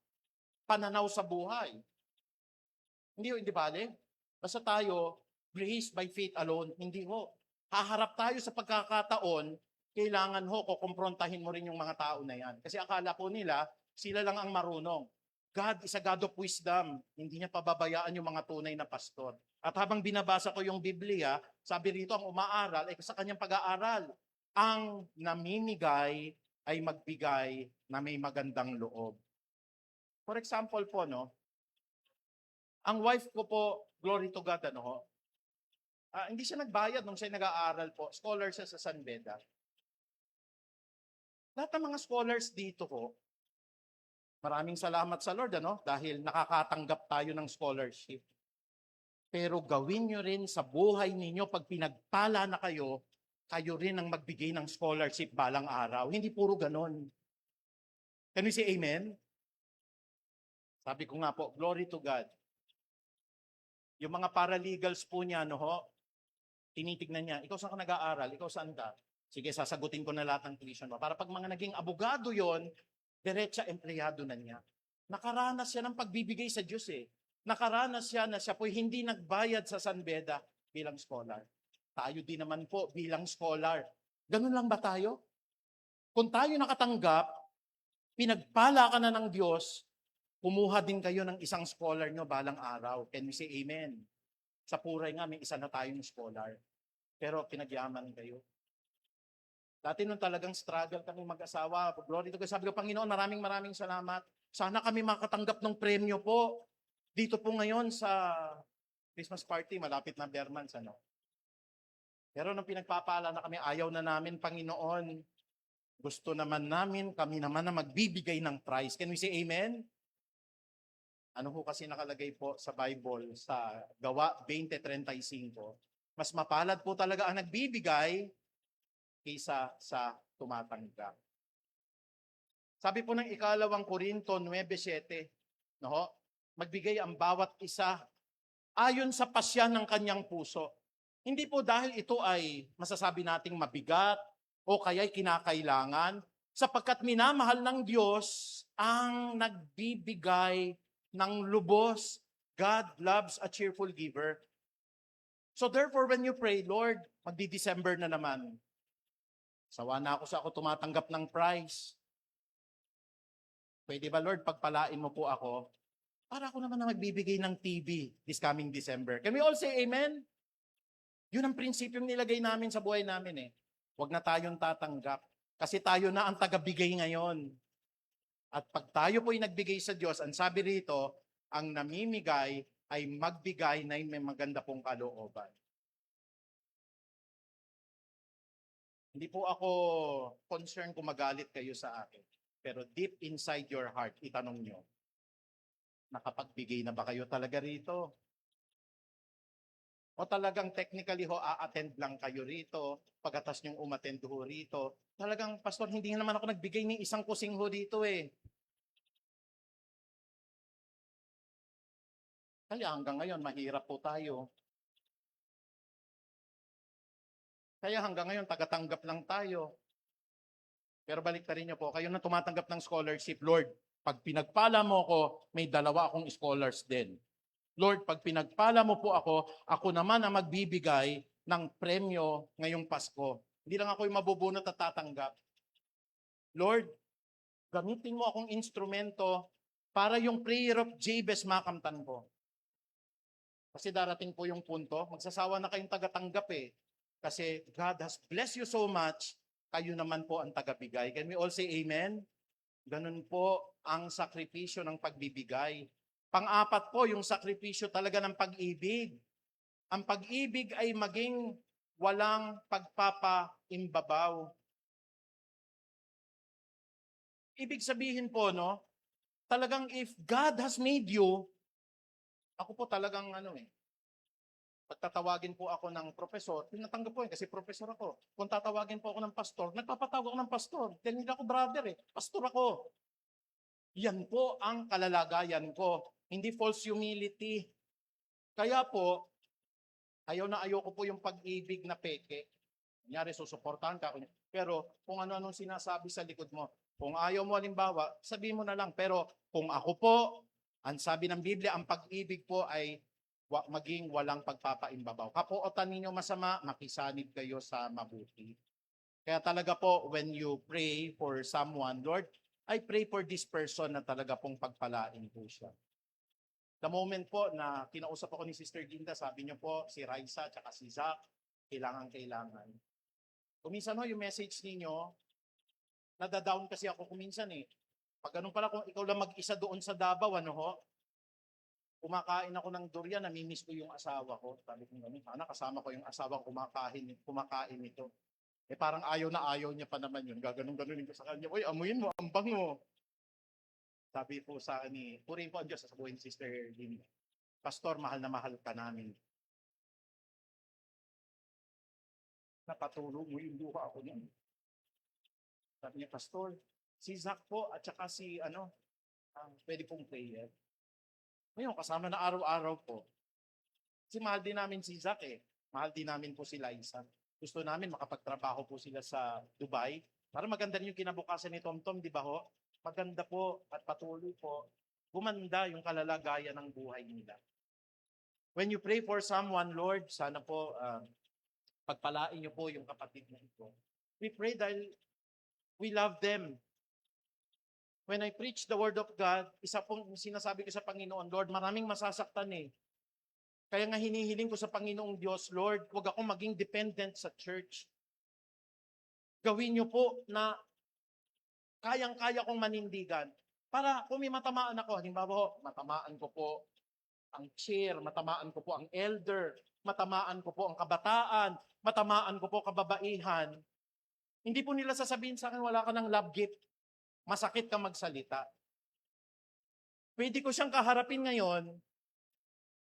pananaw sa buhay. Hindi bale? Basta tayo, grace by faith alone, hindi ho. Haharap tayo sa pagkakataon, kailangan ho, kukumprontahin mo rin yung mga tao na yan. Kasi akala po nila, sila lang ang marunong. God is a God of wisdom. Hindi niya pababayaan yung mga tunay na pastor. At habang binabasa ko yung Biblia, sabi rito ang umaaral ay sa kanyang pag-aaral. Ang namimigay ay magbigay na may magandang loob. For example po, ang wife ko po, glory to God, hindi siya nagbayad nung siya nag-aaral po. Scholar siya sa San Beda. Lahat ng mga scholars dito po, maraming salamat sa Lord, dahil nakakatanggap tayo ng scholarship. Pero gawin nyo rin sa buhay ninyo, pag pinagpala na kayo rin ang magbigay ng scholarship balang araw. Hindi puro ganon. Can we say amen? Sabi ko nga po, glory to God. Yung mga paralegals po niya, tinitignan niya, ikaw saan ka nag-aaral? Ikaw saan ka? Sige, sasagutin ko na lahat ng tuition mo. Para pag mga naging abogado yon, diretsa empleyado na niya. Nakaranas siya ng pagbibigay sa Diyos Nakaranas siya na siya po'y hindi nagbayad sa San Beda bilang scholar. Tayo din naman po bilang scholar. Ganun lang ba tayo? Kung tayo nakatanggap, pinagpala ka na ng Diyos, kumuha din kayo ng isang scholar nyo balang araw. Can we say amen? Sa Puray nga, may isa na tayong scholar. Pero pinagyaman kayo. Dati nung talagang struggle kami mag-asawa, glory to God, sabi ko, Panginoon, maraming salamat. Sana kami makatanggap ng premyo po. Dito po ngayon sa Christmas party, malapit na Bermans, Pero nung pinagpapala na kami, ayaw na namin, Panginoon. Gusto naman namin, kami naman na magbibigay ng prize. Can we say amen? Ano ho kasi nakalagay po sa Bible, sa Gawa 20:35, mas mapalad po talaga ang nagbibigay kaysa sa tumatanggap. Sabi po ng 2 Korinto 9:7, magbigay ang bawat isa ayon sa pasya ng kanyang puso. Hindi po dahil ito ay masasabi nating mabigat o kaya'y kinakailangan, sapagkat minamahal ng Diyos ang nagbibigay ng lubos. God loves a cheerful giver. So therefore, when you pray, Lord, magdi-December na naman. Sawa na ako tumatanggap ng prize. Pwede ba, Lord, pagpalain mo po ako? Para ako naman na magbibigay ng TV this coming December. Can we all say amen? Yun ang prinsipyong nilagay namin sa buhay namin Huwag na tayong tatanggap. Kasi tayo na ang tagabigay ngayon. At pag tayo po'y nagbigay sa Diyos, ang sabi rito, ang namimigay ay magbigay na may maganda pong kalooban. Hindi po ako concerned kung magalit kayo sa akin. Pero deep inside your heart, itanong nyo, nakapagbigay na ba kayo talaga rito? O talagang technically a-attend lang kayo rito, pagkatas nyong umattend ho rito. Talagang, Pastor, hindi naman ako nagbigay ng isang kusing ho rito Kaya hanggang ngayon, mahirap po tayo. Kaya hanggang ngayon, tagatanggap lang tayo. Pero baliktarin niyo po, kayo na tumatanggap ng scholarship, Lord, pag pinagpala mo ko, may 2 akong scholars din. Lord, pag pinagpala mo po ako naman ang magbibigay ng premyo ngayong Pasko. Hindi lang ako yung mabubunot at tatanggap. Lord, gamitin mo akong instrumento para yung prayer of Jabez makamtan ko. Kasi darating po yung punto, magsasawa na kayong tagatanggap eh. Kasi God has blessed you so much, kayo naman po ang tagabigay. Can we all say amen? Ganun po ang sakripisyo ng pagbibigay. Pang-apat po, yung sakripisyo talaga ng pag-ibig. Ang pag-ibig ay maging walang pagpapaimbabaw. Ibig sabihin po, no, talagang if God has made you, ako po talagang pagtatawagin po ako ng profesor, tinatanggap po yun kasi profesor ako. Kung tatawagin po ako ng pastor, nagpapatawag ako ng pastor. Dahil hindi ako brother pastor ako. Yan po ang kalalagayan ko. Hindi false humility. Kaya po, ayaw ko po yung pag-ibig na peke. Kunyari, susuportahan ka. Pero kung ano-anong sinasabi sa likod mo, kung ayaw mo halimbawa, sabihin mo na lang. Pero kung ako po, ang sabi ng Biblia, ang pag-ibig po ay maging walang pagpapaimbabaw. Kapuotan ninyo masama, makisanib kayo sa mabuti. Kaya talaga po, when you pray for someone, Lord, I pray for this person na talaga pong pagpalain po siya. The moment po na kinausap ako ni Sister Ginda, sabi niyo po, si Raisa at si Zach, kailangan. Kuminsan yung message ninyo, nadadown kasi ako kuminsan Pag ganun pala, kung ikaw lang mag-isa doon sa Davao, kumakain ako ng durian, namimiss ko yung asawa ko. Sabi ko ganun, sana kasama ko yung asawa ko kumakain ito. Parang ayaw na ayaw niya pa naman yun. Gaganon-ganunin ko sa kanya, uy, amuyin mo, ambang mo. Sabi po sa akin, purihin po ang Diyos, sasabuhin Sister Linda. Pastor, mahal na mahal ka namin. Napatulog mo yung luha ako niyan. Sabi niya, Pastor, si Zach po at saka si pwede pong prayer. Ngayon, kasama na araw-araw po. Kasi mahal din namin si Zach Mahal din namin po si Liza. Gusto namin makapagtrabaho po sila sa Dubai. Para maganda rin yung kinabukasan ni Tom, di ba ho? Maganda po at patuloy po. Gumanda yung kalalagayan ng buhay nila. When you pray for someone, Lord, sana po pagpalain niyo po yung kapatid na ito. We pray dahil we love them. When I preach the word of God, isa pong sinasabi ko sa Panginoon, Lord, maraming masasaktan Kaya nga hinihiling ko sa Panginoong Diyos, Lord, huwag akong maging dependent sa church. Gawin niyo po na kayang-kaya kong manindigan. Para kung may matamaan ako, halimbawa, matamaan ko po ang chair, matamaan ko po ang elder, matamaan ko po ang kabataan, matamaan ko po kababaihan. Hindi po nila sasabihin sa akin, wala ka ng love gift. Masakit ka magsalita. Pwede ko siyang kaharapin ngayon,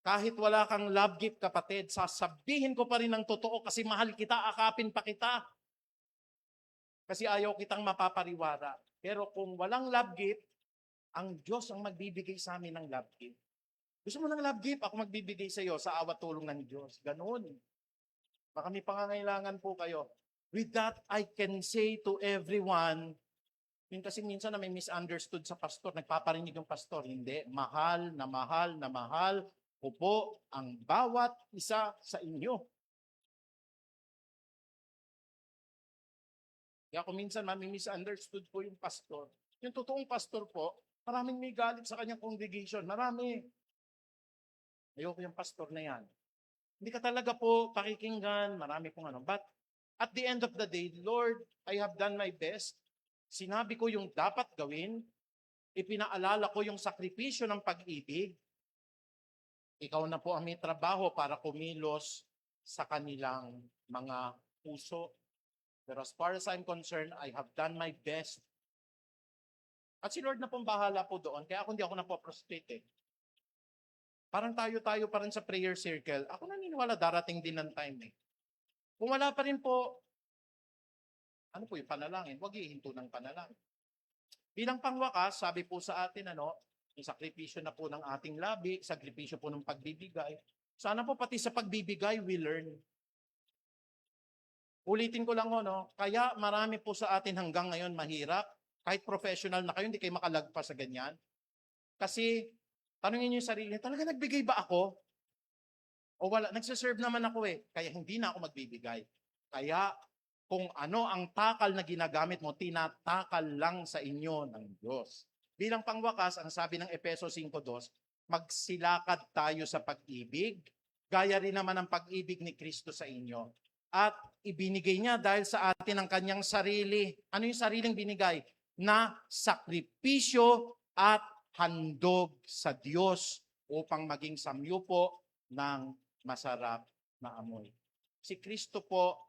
kahit wala kang love gift, kapatid, sasabihin ko pa rin ng totoo kasi mahal kita, akapin pa kita. Kasi ayaw kitang mapapariwara. Pero kung walang love gift, ang Diyos ang magbibigay sa amin ng love gift. Gusto mo ng love gift? Ako magbibigay sa iyo sa awat tulong ng Diyos. Ganun. Baka may pangangailangan po kayo. With that, I can say to everyone, yun kasi minsan na may misunderstood sa pastor, nagpaparinig yung pastor, hindi, mahal na mahal na mahal ko po ang bawat isa sa inyo. Kaya kung minsan may misunderstood po yung pastor, yung totoong pastor po, maraming may galit sa kanyang congregation, marami. Ayoko yung pastor na yan. Hindi ka talaga po pakikinggan, marami pong But at the end of the day, Lord, I have done my best. Sinabi ko yung dapat gawin, ipinaalala ko yung sakripisyo ng pag-ibig. Ikaw na po ang may trabaho para kumilos sa kanilang mga puso. Pero as far as I'm concerned, I have done my best. At si Lord na pong bahala po doon, kaya ako hindi ako napoprostrate Parang tayo-tayo pa rin sa prayer circle. Ako naniniwala darating din ng time Kung wala pa rin po, ano po yung panalangin? Huwag ihinto ng panalangin. Bilang pangwakas, sabi po sa atin, yung sakripisyo na po ng ating labi, sakripisyo po ng pagbibigay. Sana po pati sa pagbibigay, we learn. Ulitin ko lang, kaya marami po sa atin hanggang ngayon mahirap. Kahit professional na kayo, hindi kayo makalagpas sa ganyan. Kasi Tanungin niyo yung sarili niyo, talaga nagbigay ba ako? O wala, nagsiserve naman ako eh, kaya hindi na ako magbibigay. Kaya kung ano ang takal na ginagamit mo, tinatakal lang sa inyo ng Diyos. Bilang pangwakas, ang sabi ng Efeso 5:2, magsilakad tayo sa pag-ibig, gaya rin naman ang pag-ibig ni Kristo sa inyo. At ibinigay niya dahil sa atin ang kanyang sarili. Ano yung sariling binigay? Na sakripisyo at handog sa Diyos upang maging samyupo ng masarap na amoy. Si Kristo po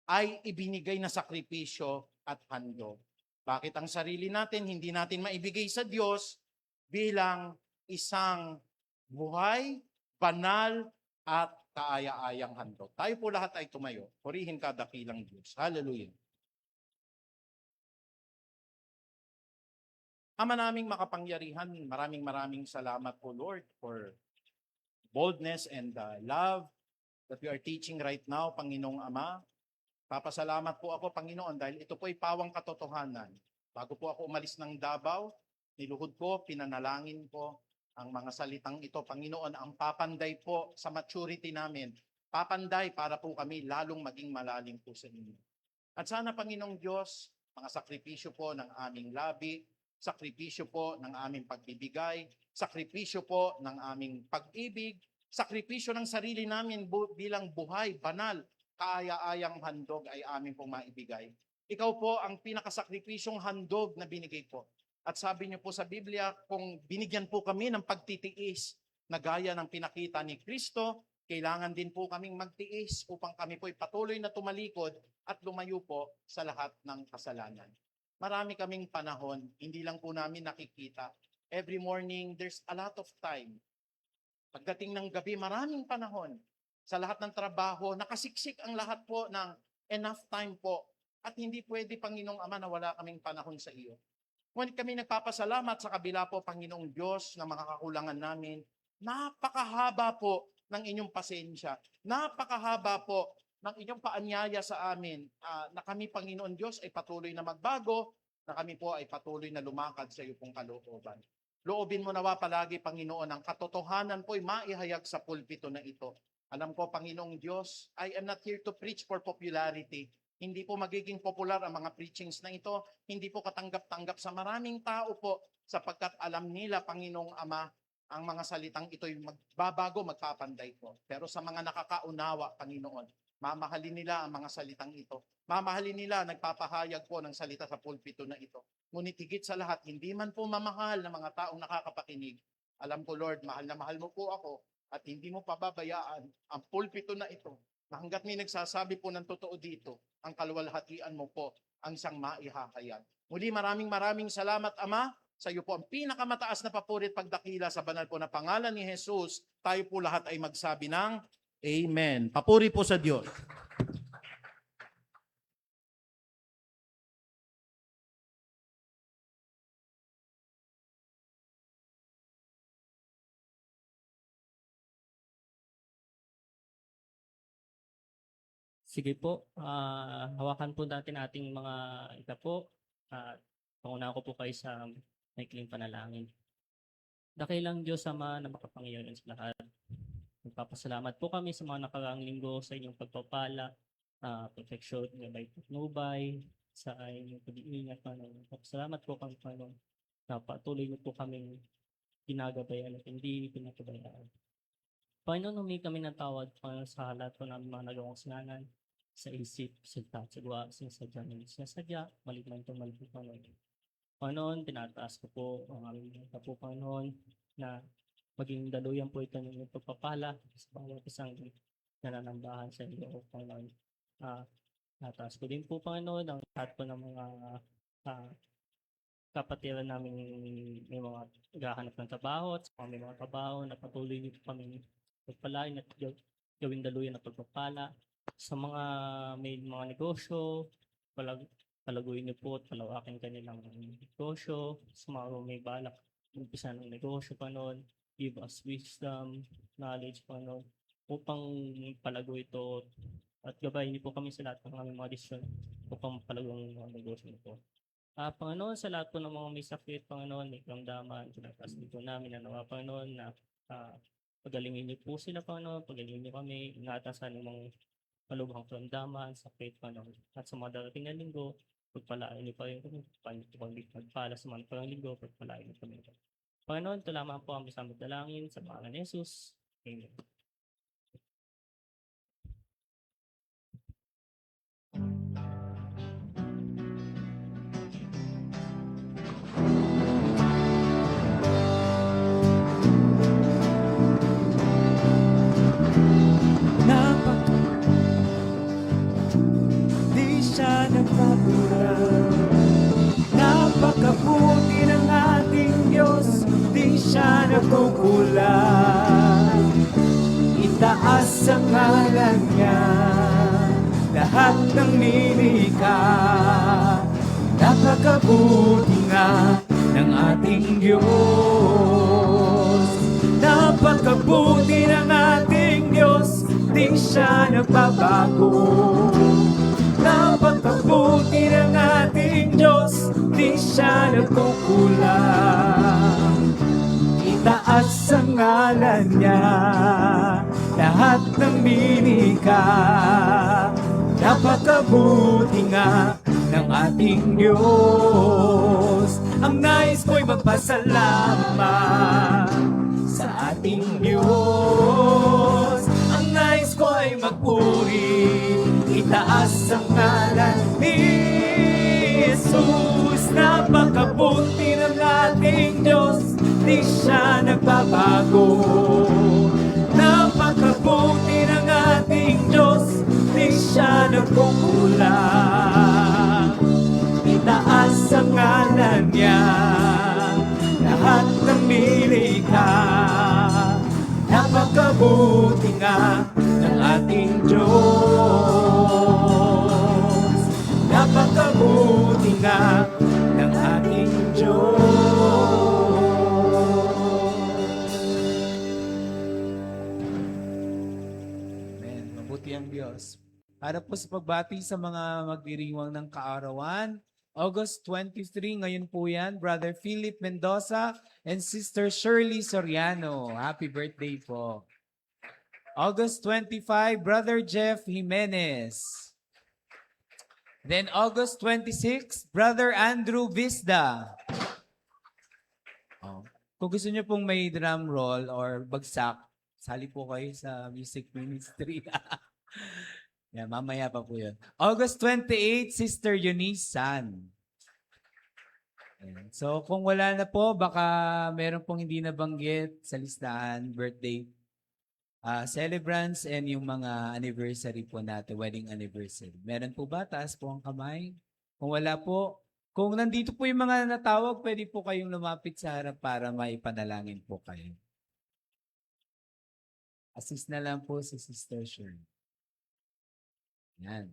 ay ibinigay na sakripisyo at handog. Bakit ang sarili natin hindi natin maibigay sa Diyos bilang isang buhay, banal, at kaaya-ayang handog? Tayo po lahat ay tumayo. Purihin ka, dakilang Diyos. Hallelujah. Ama naming makapangyarihan, maraming salamat po Lord for boldness and love that we are teaching right now, Panginoong Ama. Papasalamat po ako, Panginoon, dahil ito po ay pawang katotohanan. Bago po ako umalis ng Davao, niluhod ko, pinanalangin ko ang mga salitang ito, Panginoon, ang papanday po sa maturity namin. Papanday para po kami lalong maging malalim po sa inyo. At sana, Panginoong Diyos, mga sakripisyo po ng aming labi, sakripisyo po ng aming pagbibigay, sakripisyo po ng aming pag-ibig, sakripisyo ng sarili namin bilang buhay, banal, kaaya-ayang handog ay aming pong maibigay. Ikaw po ang pinakasakripisyong handog na binigay po. At sabi niyo po sa Biblia, kung binigyan po kami ng pagtitiis na gaya ng pinakita ni Kristo, kailangan din po kaming magtiis upang kami po ay patuloy na tumalikod at lumayo po sa lahat ng kasalanan. Marami kaming panahon, hindi lang po namin nakikita. Every morning, there's a lot of time. Pagdating ng gabi, maraming panahon. Sa lahat ng trabaho, nakasiksik ang lahat po ng enough time po. At hindi pwede, Panginoong Ama, na wala kaming panahon sa iyo. Ngunit kami nagpapasalamat sa kabila po, Panginoong Diyos, na mga kakulangan namin. Napakahaba po ng inyong pasensya. Napakahaba po ng inyong paanyaya sa amin na kami, Panginoon Diyos, ay patuloy na magbago, na kami po ay patuloy na lumakad sa iyo pong kalooban. Loobin mo nawa palagi, Panginoon, ang katotohanan po ay maihayag sa pulpito na ito. Alam ko, Panginoong Diyos, I am not here to preach for popularity. Hindi po magiging popular ang mga preachings na ito. Hindi po katanggap-tanggap sa maraming tao po sapagkat alam nila, Panginoong Ama, ang mga salitang ito'y magbabago, magpapanday po. Pero sa mga nakakaunawa, Panginoon, mamahalin nila ang mga salitang ito. Mamahalin nila, nagpapahayag po ng salita sa pulpito na ito. Ngunit higit sa lahat, hindi man po mamahal ng mga taong nakakapakinig. Alam ko, Lord, mahal na mahal mo po ako at hindi mo pababayaan ang pulpito na ito na hanggat may nagsasabi po ng totoo dito, ang kaluwalhatian mo po ang siyang maihahayag. Muli, maraming salamat, Ama. Sa iyo po ang pinakamataas na papurit pagdakila sa banal po na pangalan ni Jesus. Tayo po lahat ay magsabi ng Amen. Papuri po sa Diyos. Sige po, hawakan po natin ating mga ita po at pangunahan ko po kayo sa maikling panalangin. Dakilang Diyos Ama na makapangyarihan sa lahat. Magpapasalamat po kami sa mga nakaraang linggo sa inyong pagpapala, proteksyon, gabay patnubay, sa inyong pag-iingat, Panginoon. Salamat po kami, Panginoon, na patuloy niyo po kaming ginagabayan at hindi pinapabayaan. Panginoon, humingi kami ng tawad, Panginoon, sa lahat po namin mga nagawang kasalanan, sa isip, salita, sa gawa, sinasadya ng sinasadya, mali man ito, mali po, Panginoon. Panginoon, tinataas ko po ang aming mga po, Panginoon, na maging daluyan po ito ng inyong pagpapala sa bawat isang nananambahan sa iyo, Panginoon. Tinataas ko din po, Panginoon, ang lahat po ng mga kapatiran namin may mga naghahanap ng trabaho at sa may mga trabaho na patuloy nito kami pagpalain at gawing daluyan na pagpapala. Sa mga may mga negosyo, palaguin niyo po at palawakin kanilang negosyo. Sa mga may balak umpisa ng negosyo, Panginoon, give us wisdom, knowledge, Panginoon, upang palago ito at gabayin niyo po kami sa lahat ng aming mga desisyon upang palago ang mga negosyo niyo po. Panginoon, sa lahat po ng mga may sakit, Panginoon, may karamdaman, tinatas dito namin, Panginoon, na pagalingin niyo po sila, Panginoon, pagalingin niyo kami, ingatan sa anumang malubhang karamdaman, sakit, Panginoon. At sa mga darating na linggo, pagpalain niyo pa rin kami, pagpala sa mga parang linggo, pagpalain niyo kami. Panginoon, ito lamang po ang masamang dalangin sa pangalan ni Jesus. Amen. Di siya nagpapagal. Napakabuti ng ating Diyos, di siya nagkukulang. Itaas ang ngalan niya, lahat ng nilikha. Napakabuti nga ng ating Diyos. Napakabuti ng ating Diyos, di siya nagbabago. Napakabuti ng ating Diyos, di siya nagkukulang. Itaas ang ngalan niya, lahat ng nilikha. Napakabuti nga ng ating Diyos. Ang nais ko'y magpasalamat sa ating Diyos. Ang nais ko ay magpuri, itaas ang ngalan ni Jesus. Napakabuti ng ating Diyos, di siya nagbabago. Napakabuti ng ating Diyos, di siya nagkukulang. Itaas ang ngalan niya, lahat ng nilikha. Napakabuti nga ng ating Diyos. Napakabuti nga ng ating Diyos. Amen. Mabuti ang Diyos. Para po sa pagbati sa mga magdiriwang ng kaarawan, August 23, ngayon po yan, Brother Philip Mendoza and Sister Shirley Soriano. Happy birthday po. August 25, Brother Jeff Jimenez. Then August 26, Brother Andrew Visda. Oh. Kung gusto niyo pong may drum roll or bagsak, sali po kayo sa music ministry. Yeah, mamaya pa po yun. August 28, Sister Eunice San. Ayan. So kung wala na po, baka meron pong hindi nabanggit sa listahan, birthday celebrants and yung mga anniversary po natin, wedding anniversary. Meron po ba? Taas po ang kamay. Kung wala po, kung nandito po yung mga natawag, pwede po kayong lumapit sa harap para maipanalangin po kayo. Assist na lang po si Sister Shirley. Yan.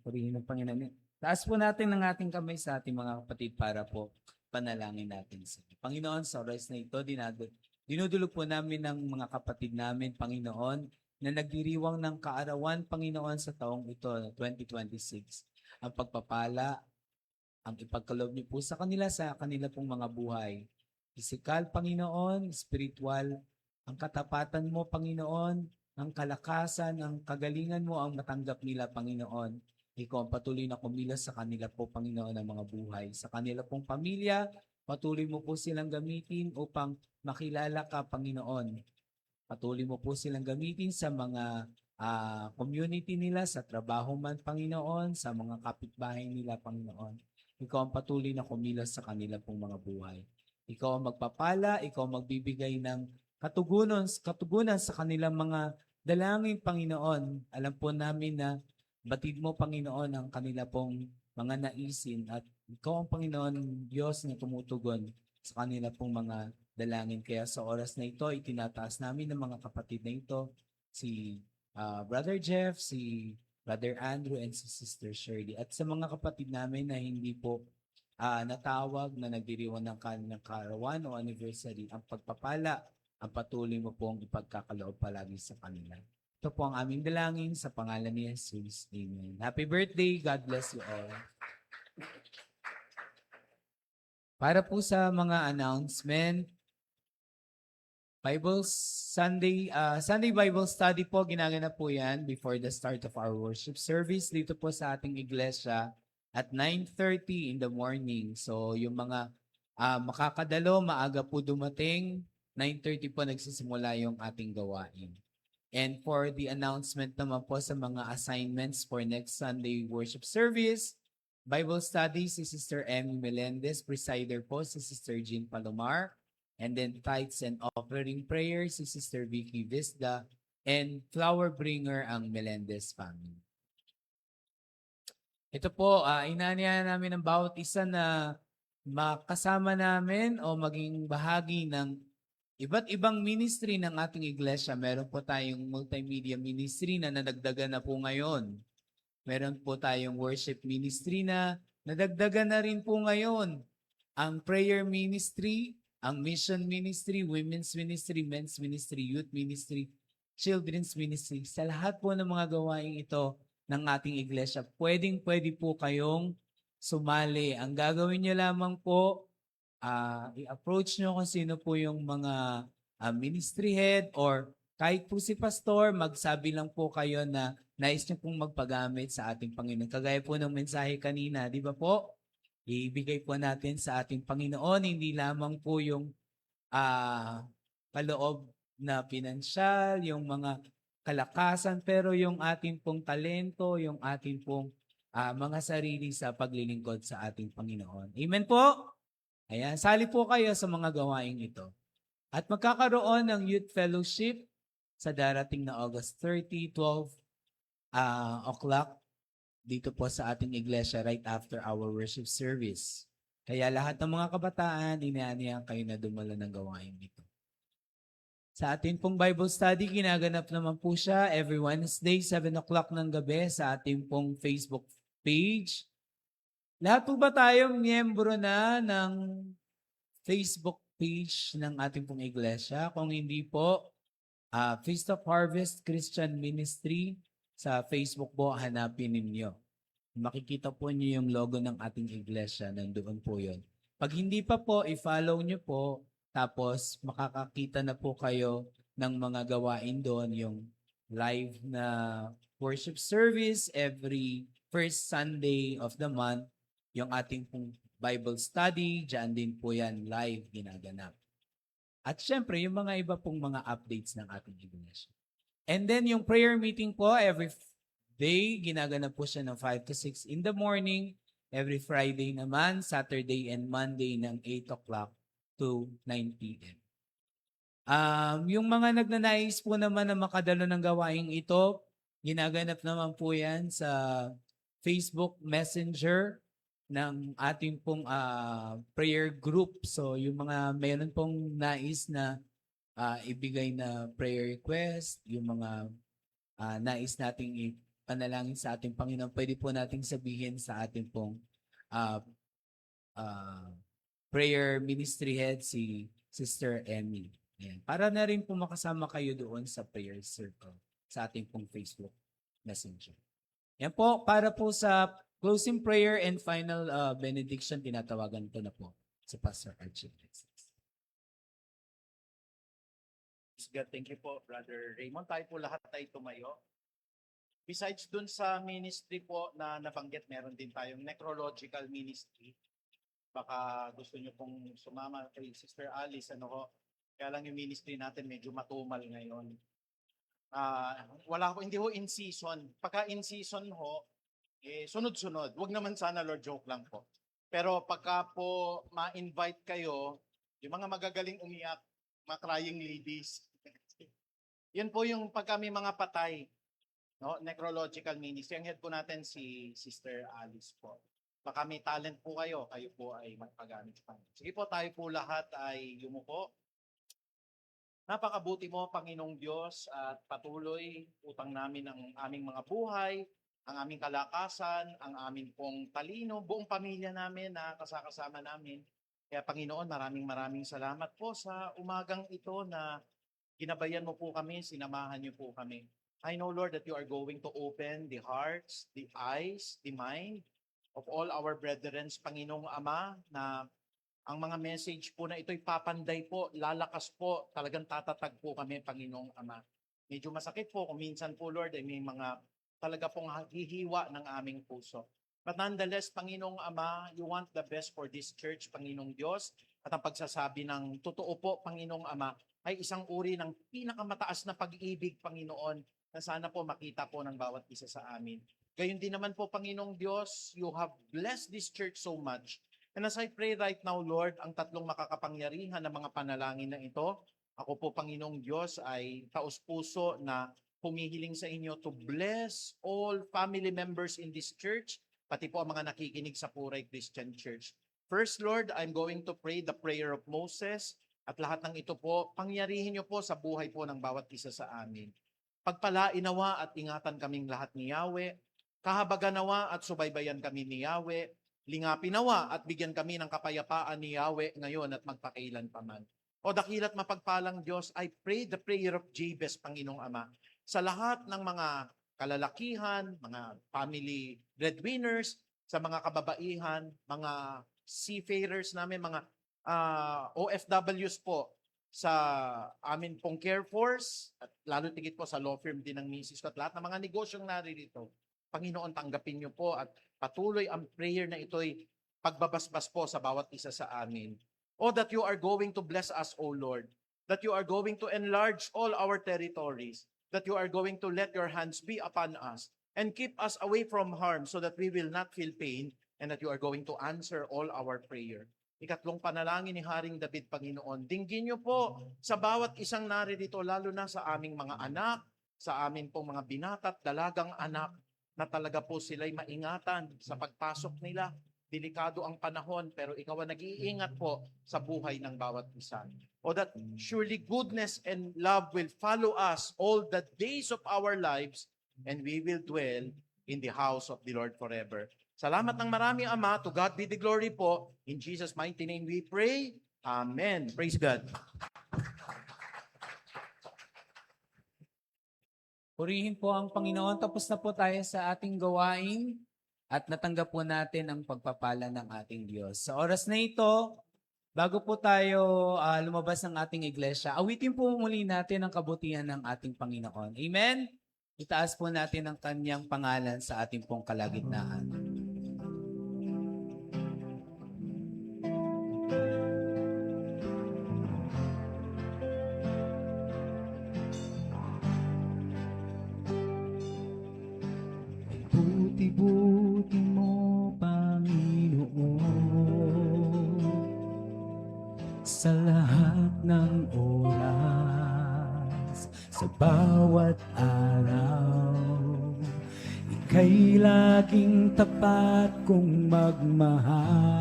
Purihin ng Panginoon. Taas po natin ng ating kamay sa ating mga kapatid para po panalangin natin sa Panginoon, sa oras na ito, dinudulog po namin ng mga kapatid namin, Panginoon, na nagdiriwang ng kaarawan, Panginoon, sa taong ito, 2026. Ang pagpapala, ang ipagkaloob niyo po sa kanila pong mga buhay. Pisikal, Panginoon, spiritual, ang katapatan mo, Panginoon, ang kalakasan, ang kagalingan mo, ang matanggap nila, Panginoon. Ikaw ang patuloy na kumilos sa kanila po, Panginoon, ng mga buhay. Sa kanila pong pamilya, patuloy mo po silang gamitin upang makilala ka, Panginoon. Patuloy mo po silang gamitin sa mga community nila, sa trabaho man, Panginoon, sa mga kapitbahay nila, Panginoon. Ikaw ang patuloy na kumilos sa kanila pong mga buhay. Ikaw ang magpapala, ikaw ang magbibigay ng katugunan sa kanilang mga dalangin, Panginoon. Alam po namin na batid mo, Panginoon, ang kanila pong mga naisin at ikaw ang Panginoon, Diyos na tumutugon sa kanila pong mga dalangin. Kaya sa oras na ito, itinataas namin ng mga kapatid na ito, si Brother Jeff, si Brother Andrew, and si Sister Shirley. At sa mga kapatid namin na hindi po natawag na nagdiriwang ng kanilang karawan o anniversary, ang pagpapala, ang patuloy mo pong ipagkakaloob palagi sa kanila. Ito po ang aming dalangin sa pangalan ni Jesus. Amen. Happy birthday. God bless you all. Para po sa mga announcement, Sunday Bible Study po, ginaganap po yan before the start of our worship service dito po sa ating iglesia at 9:30 in the morning. So yung mga makakadalo, maaga po dumating, 9:30 po nagsisimula yung ating gawain. And for the announcement naman po sa mga assignments for next Sunday worship service, Bible study si Sister Emmy Melendez, presider po si Sister Jean Palomar, and then tithes and offering prayer si Sister Vicky Visda, and flower bringer ang Melendez family. Ito po, inanihan namin ng bawat isa na makasama namin o maging bahagi ng iba't ibang ministry ng ating iglesia. Meron po tayong multimedia ministry na nadagdagan na po ngayon. Meron po tayong worship ministry na nadagdagan na rin po ngayon. Ang prayer ministry, ang mission ministry, women's ministry, men's ministry, youth ministry, children's ministry. Sa lahat po ng mga gawain ito ng ating iglesia, pwede po kayong sumali. Ang gagawin nyo lamang po, i-approach nyo kung sino po yung mga ministry head or kahit po si pastor, magsabi lang po kayo na nais nyo pong magpagamit sa ating Panginoon. Kagaya po ng mensahe kanina, di ba po? Ibigay po natin sa ating Panginoon, hindi lamang po yung kaloob na pinansyal, yung mga kalakasan, pero yung ating pong talento, yung ating pong mga sarili sa paglilingkod sa ating Panginoon. Amen po? Ayan, sali po kayo sa mga gawain ito. At magkakaroon ng youth fellowship sa darating na August 30, 12 o'clock dito po sa ating iglesia right after our worship service. Kaya lahat ng mga kabataan, inaanihan kayo na dumalo ng gawain dito. Sa ating pong Bible study, ginaganap naman po siya every Wednesday, 7 o'clock ng gabi sa ating pong Facebook page. Lahat po ba tayong miyembro na ng Facebook page ng ating pong iglesia? Kung hindi po, Feast of Harvest Christian Ministry sa Facebook po, hanapin ninyo. Makikita po niyo yung logo ng ating iglesia, nandoon po yun. Pag hindi pa po, i-follow nyo po, tapos makakakita na po kayo ng mga gawain doon, yung live na worship service every first Sunday of the month, yung ating pong Bible study, dyan din po yan live ginaganap. At syempre, yung mga iba pong mga updates ng ating iglesia. And then yung prayer meeting po, every day, ginaganap po siya ng 5 to 6 in the morning. Every Friday naman, Saturday and Monday ng 8 o'clock to 9 p.m. Yung mga nagnanais po naman na makadalo ng gawaing ito, ginaganap naman po yan sa Facebook Messenger ng ating pong prayer group. So yung mga mayroon pong nais na ibigay na prayer request, yung mga nais nating ipanalangin sa ating Panginoon, pwede po nating sabihin sa ating pong prayer ministry head, si Sister Emmy. Ayan. Para na rin po makasama kayo doon sa prayer circle sa ating pong Facebook Messenger. Yan po, para po sa closing prayer and final benediction, tinatawagan ko na po si Pastor Archie. God, thank you po, Brother Raymond. Tayo po lahat ay tumayo. Besides dun sa ministry po na nabanggit, meron din tayong necrological ministry. Baka gusto nyo pong sumama kay Sister Alice, kaya lang yung ministry natin medyo matumal ngayon. Wala po, hindi ho in season. Pagka in season ho, sunod-sunod. Huwag naman sana, Lord, joke lang po. Pero pagka po ma-invite kayo, yung mga magagaling umiyak, mga crying ladies, yun po yung pagka may mga patay, no? Necrological ministry. Ang head po natin si Sister Alice po. Baka may talent po kayo po ay magpagamit pa. Sige po, tayo po lahat ay yumuko. Napakabuti mo, Panginoong Diyos, at patuloy utang namin ang aming mga buhay ang aming kalakasan, ang aming pong talino, buong pamilya namin na kasakasama namin. Kaya Panginoon, maraming salamat po sa umagang ito na ginabayan mo po kami, sinamahan niyo po kami. I know, Lord, that you are going to open the hearts, the eyes, the mind of all our brethren, Panginoong Ama, na ang mga message po na ito'y papanday po, lalakas po, talagang tatatag po kami, Panginoong Ama. Medyo masakit po kung minsan po, Lord, ay may mga talaga pong hihiwa ng aming puso. But nonetheless, Panginoong Ama, you want the best for this church, Panginoong Diyos. At ang pagsasabi ng totoo po, Panginoong Ama, ay isang uri ng pinakamataas na pag-ibig, Panginoon, na sana po makita po ng bawat isa sa amin. Gayun din naman po, Panginoong Diyos, you have blessed this church so much. And as I pray right now, Lord, ang tatlong makakapangyarihan na mga panalangin na ito, ako po, Panginoong Diyos, ay taos-puso na humihiling sa inyo to bless all family members in this church, pati po ang mga nakikinig sa Puray Christian Church. First, Lord, I'm going to pray the prayer of Moses, at lahat ng ito po, pangyarihin niyo po sa buhay po ng bawat isa sa amin. Pagpalain nawa at ingatan kaming lahat ni Yahweh, kahabagan nawa at subaybayan kami ni Yahweh, lingapin nawa at bigyan kami ng kapayapaan ni Yahweh ngayon at magpakailan paman. O dakilat mapagpalang Diyos, I pray the prayer of Jabez, Panginoong Ama, sa lahat ng mga kalalakihan, mga family breadwinners, sa mga kababaihan, mga seafarers namin, mga OFWs po, sa amin pong care force, at lalo tigit po sa law firm din ng misis ko, at lahat ng mga negosyong naririto. Panginoon, tanggapin niyo po at patuloy ang prayer na ito'y pagbabasbas po sa bawat isa sa amin. O that you are going to bless us, O Lord, that you are going to enlarge all our territories, that you are going to let your hands be upon us and keep us away from harm so that we will not feel pain and that you are going to answer all our prayer. Ikatlong panalangin ni Haring David, Panginoon, dinggin niyo po sa bawat isang naririto, lalo na sa aming mga anak, sa amin pong mga binata at dalagang anak, na talaga po sila'y maingatan sa pagpasok nila. Delikado ang panahon, pero ikaw ang nag-iingat po sa buhay ng bawat isa. O that surely goodness and love will follow us all the days of our lives, and we will dwell in the house of the Lord forever. Salamat ng marami, Ama. To God be the glory po. In Jesus' mighty name we pray. Amen. Praise God. Purihin po ang Panginoon. Tapos na po tayo sa ating gawain at natanggap po natin ang pagpapala ng ating Diyos. Sa oras na ito, bago po tayo lumabas ng ating iglesia, awitin po muli natin ang kabutihan ng ating Panginoon. Amen? Itaas po natin ang kanyang pangalan sa ating pong kalagitnaan. Buti-buti mo, Panginoon, sa lahat ng oras, sa bawat araw. Ika'y laging tapat kong magmahal.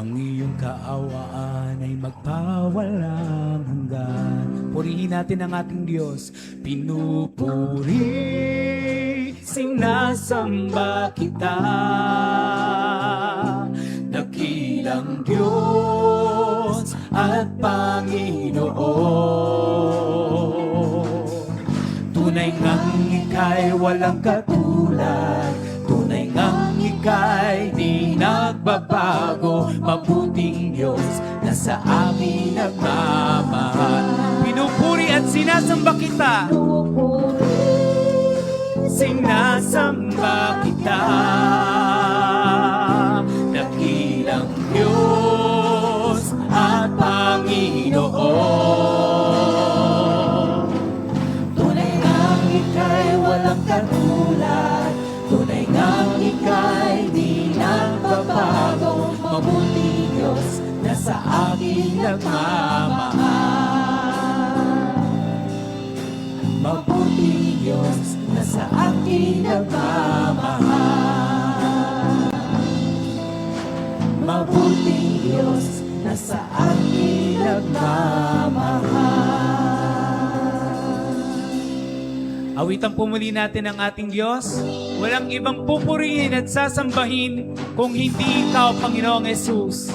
Ang iyong kaawaan ay magpawalang hanggan. Purihin natin ang ating Diyos. Pinupuri, sinasamba kita, dakilang Diyos at Panginoon. Tunay ngang ika'y walang katulad, tunay ngang ika'y di nagbabago, mabuting Diyos na sa amin nagmamahal. Pinupuri at sinasamba kita. Sinasamba kita, dakilang Diyos at Panginoon. Tunay ngang ika'y walang katulad, tunay ngang ika'y di nagbabago, mabuting Diyos na sa akin nagmamahal. Mabuting Diyos na sa akin nagmamahal. Mabuting Diyos na sa akin nagmamahal. Awitan po muli natin ang ating Diyos. Walang ibang pupurihin at sasambahin kung hindi Ikaw, Panginoong Yesus.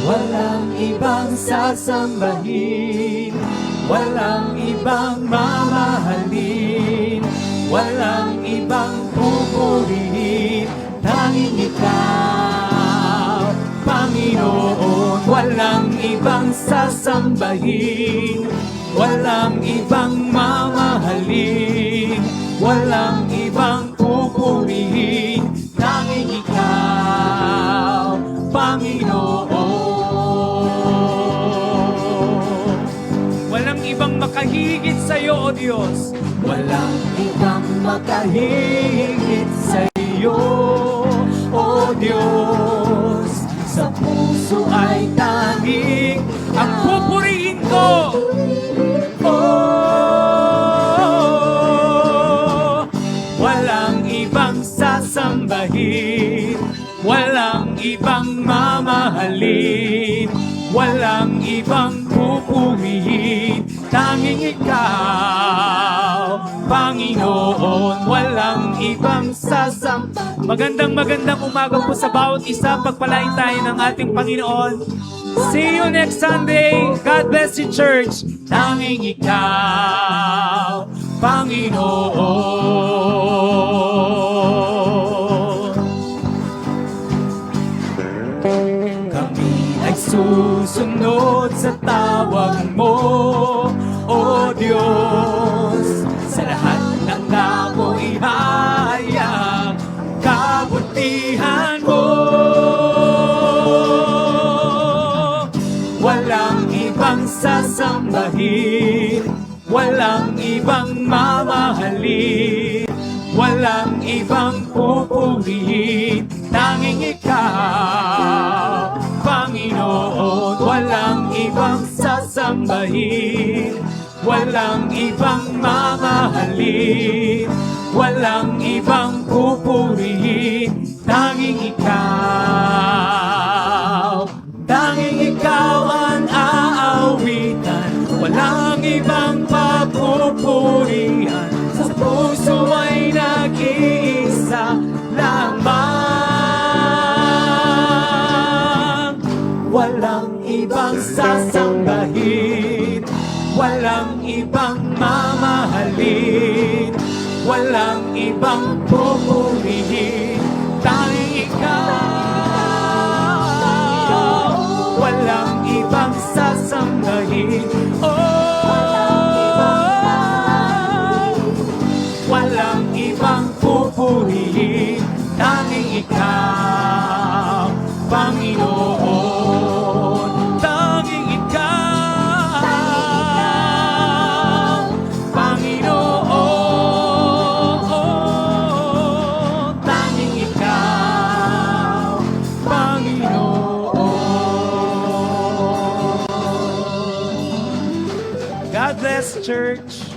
Walang ibang sasambahin, walang ibang mamahalin, walang ibang pupurihin, tanging Ikaw, Panginoon. Walang ibang sasambahin, walang ibang mamahalin, walang ibang pupurihin, tanging Ikaw, Panginoon. Walang ibang makahigit sa iyo, O Diyos. Walang ibang makahigit sa iyo, O Diyos. Sa puso ay tanging Ang pupurihin ko, walang ibang sasambahin, walang ibang mamahalin, walang ibang pupurihin, tanging Ikaw, Panginoon. Walang ibang sasambahin. magandang umaga po sa bawat isa. Pagpalain tayo ng ating Panginoon. See you next Sunday. God bless you, church. Tanging Ikaw, Panginoon. Kami ay susunod sa tawag mo, O Diyos. Sa lahat ng dako ihayag kabutihan mo. Walang ibang sasambahin, walang ibang mamahalin, walang ibang pupurihin, tanging Ikaw, Panginoon. Walang ibang sasambahin, walang ibang mamahalin, walang ibang pupurihin, tanging Ikaw. Tanging Ikaw ang aawitan, walang ibang papupurihan. Sa puso ay nag-iisa lamang. Walang ibang sasambahin, walang ibang mamahalin, walang ibang pupurihin, tanging Ikaw. Walang ibang sasambahin, walang ibang pupurihin, tanging Ikaw, Panginoon. Tanging Ikaw, Panginoon. Tanging Ikaw, Panginoon. God bless, church.